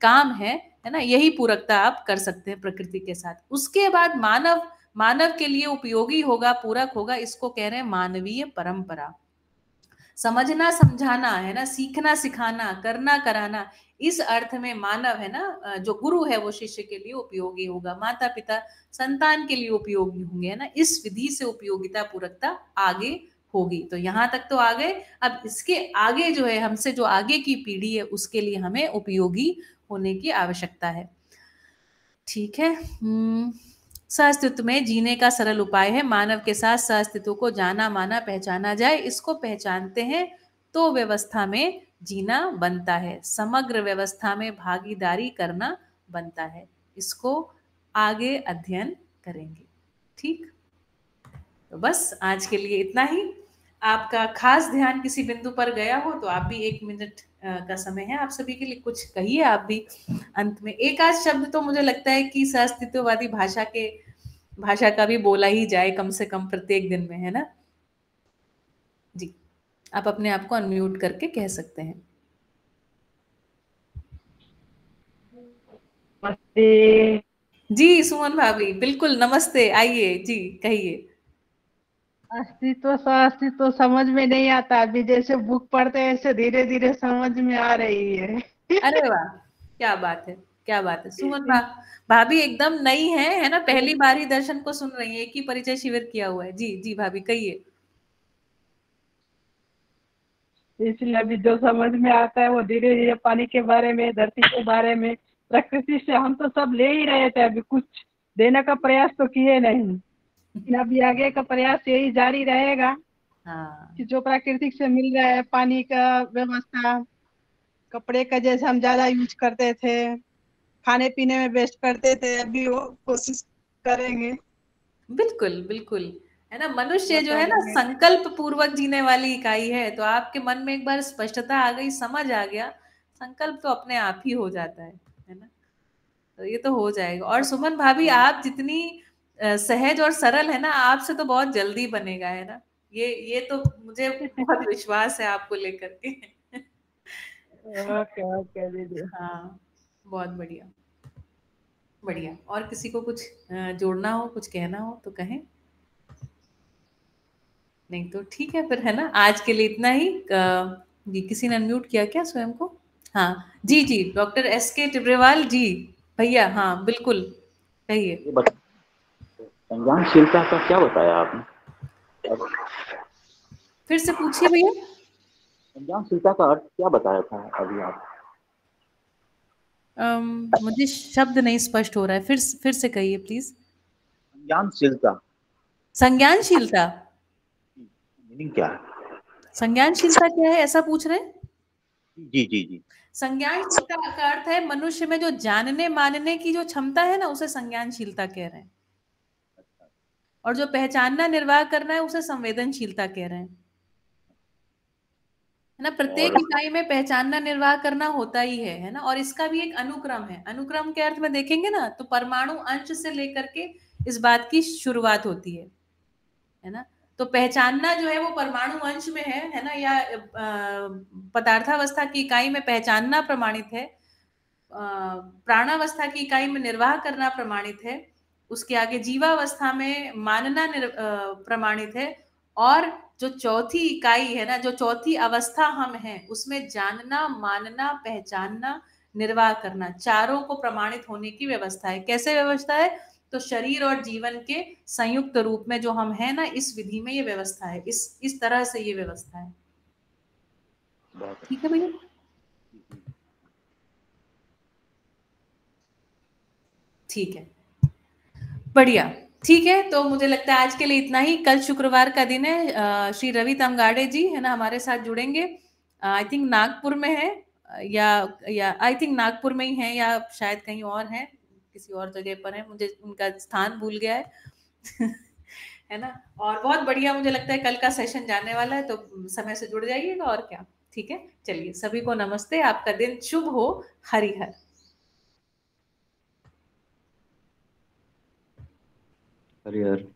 काम है ना। यही पूरकता आप कर सकते हैं प्रकृति के साथ। उसके बाद मानव के लिए उपयोगी होगा, पूरक होगा, इसको कह रहे हैं मानवीय परंपरा। समझना समझाना है ना, सीखना सिखाना, करना कराना, इस अर्थ में मानव है ना, जो गुरु है वो शिष्य के लिए उपयोगी होगा, माता पिता संतान के लिए उपयोगी होंगे, है ना। इस विधि से उपयोगिता पूरकता आगे होगी। तो यहाँ तक तो आ गए। अब इसके आगे जो है, हमसे जो आगे की पीढ़ी है, उसके लिए हमें उपयोगी होने की आवश्यकता है। ठीक है। सहअस्तित्व में जीने का सरल उपाय है मानव के साथ सहअस्तित्व को जाना माना पहचाना जाए। इसको पहचानते हैं तो व्यवस्था में जीना बनता है, समग्र व्यवस्था में भागीदारी करना बनता है। इसको आगे अध्ययन करेंगे। ठीक, तो बस आज के लिए इतना ही। आपका खास ध्यान किसी बिंदु पर गया हो तो आप भी 1 मिनट का समय है आप सभी के लिए, कुछ कहिए आप भी अंत में। एक आध शब्द तो मुझे लगता है कि सहअस्तित्ववादी भाषा का भी बोला ही जाए कम से कम प्रत्येक दिन में, है ना जी। आप अपने आप को अनम्यूट करके कह सकते हैं। नमस्ते जी सुमन भाभी, बिल्कुल नमस्ते, आइए जी, कहिए। अस्तित्व स्वास्तित्व समझ में नहीं आता, अभी जैसे बुक पढ़ते हैं ऐसे धीरे धीरे समझ में आ रही है। अरे वाह, क्या बात है, क्या बात है। सुमन भाभी एकदम नई है ना, पहली बार ही दर्शन को सुन रही है, एक ही परिचय शिविर किया हुआ है। जी जी भाभी कहिए। इसलिए अभी जो समझ में आता है वो धीरे धीरे पानी के बारे में, धरती के बारे में, प्रकृति से हम तो सब ले ही रहे थे, अभी कुछ देने का प्रयास तो किए नहीं, लेकिन अभी आगे का प्रयास यही जारी रहेगा हाँ कि जो प्राकृतिक से मिल रहा है, पानी का व्यवस्था, कपड़े का जैसे हम ज्यादा यूज करते थे, खाने पीने में वेस्ट करते थे, अभी वो कोशिश करेंगे। बिल्कुल बिल्कुल, है ना। मनुष्य जो है ना वातावरण में संकल्प पूर्वक जीने वाली इकाई है, तो आपके मन में एक बार स्पष्टता आ गई, समझ आ गया, संकल्प तो अपने आप ही हो जाता है ना। तो ये तो हो जाएगा। और सुमन भाभी आप जितनी सहज और सरल है ना, आपसे तो बहुत जल्दी बनेगा, है ना। ये तो मुझे बहुत विश्वास है आपको लेकर के। ओके ओके दीदी। हाँ, बहुत बढ़िया बढ़िया। और किसी को कुछ जोड़ना हो, कुछ कहना हो तो कहें, नहीं तो ठीक है फिर, है ना। आज के लिए इतना ही। जी, किसी ने अनम्यूट किया क्या स्वयं को? हाँ जी जी, डॉक्टर SK टिब्रेवाल जी, भैया, हाँ बिल्कुल, कहिए। ये संज्ञानशीलता का क्या बताया आपने? फिर से पूछिए भैया। संज्ञानशीलता का अर्थ क्या बताया था अभी आप? मुझे शब्द नहीं स्पष्ट हो रहा है, फिर से कहिए प्लीज। संज्ञानशीलता संज्ञानशीलता, मीनिंग क्या है? संज्ञानशीलता क्या है, ऐसा पूछ रहे हैं? जी जी जी। संज्ञानशीलता का अर्थ है मनुष्य में जो जानने मानने की जो क्षमता है ना, उसे संज्ञानशीलता कह रहे हैं। और जो पहचानना निर्वाह करना है, उसे संवेदनशीलता कह रहे हैं, है ना। प्रत्येक और इकाई में पहचानना निर्वाह करना होता ही है ना। और इसका भी एक अनुक्रम है। अनुक्रम के अर्थ में देखेंगे ना, तो परमाणु अंश से लेकर के इस बात की शुरुआत होती है ना। तो पहचानना जो है वो परमाणु अंश में है ना, या पदार्थावस्था की इकाई में पहचानना प्रमाणित है, प्राणावस्था की इकाई में निर्वाह करना प्रमाणित है, उसके आगे जीवावस्था में मानना प्रमाणित है, और जो चौथी इकाई है ना, जो चौथी अवस्था हम हैं, उसमें जानना मानना पहचानना निर्वाह करना, चारों को प्रमाणित होने की व्यवस्था है। कैसे व्यवस्था है? तो शरीर और जीवन के संयुक्त रूप में जो हम हैं ना, इस विधि में ये व्यवस्था है, इस तरह से ये व्यवस्था है। ठीक है भैया, ठीक है, बढ़िया, ठीक है। तो मुझे लगता है आज के लिए इतना ही। कल शुक्रवार का दिन है, श्री रवि तमगाड़े जी है ना हमारे साथ जुड़ेंगे। आई थिंक नागपुर में है, या आई थिंक नागपुर में ही है, या शायद कहीं और है, किसी और जगह पर है, मुझे उनका स्थान भूल गया है। है ना। और बहुत बढ़िया, मुझे लगता है कल का सेशन जाने वाला है, तो समय से जुड़ जाइएगा, और क्या। ठीक है, चलिए, सभी को नमस्ते, आपका दिन शुभ हो। हरिहर। हरिहर।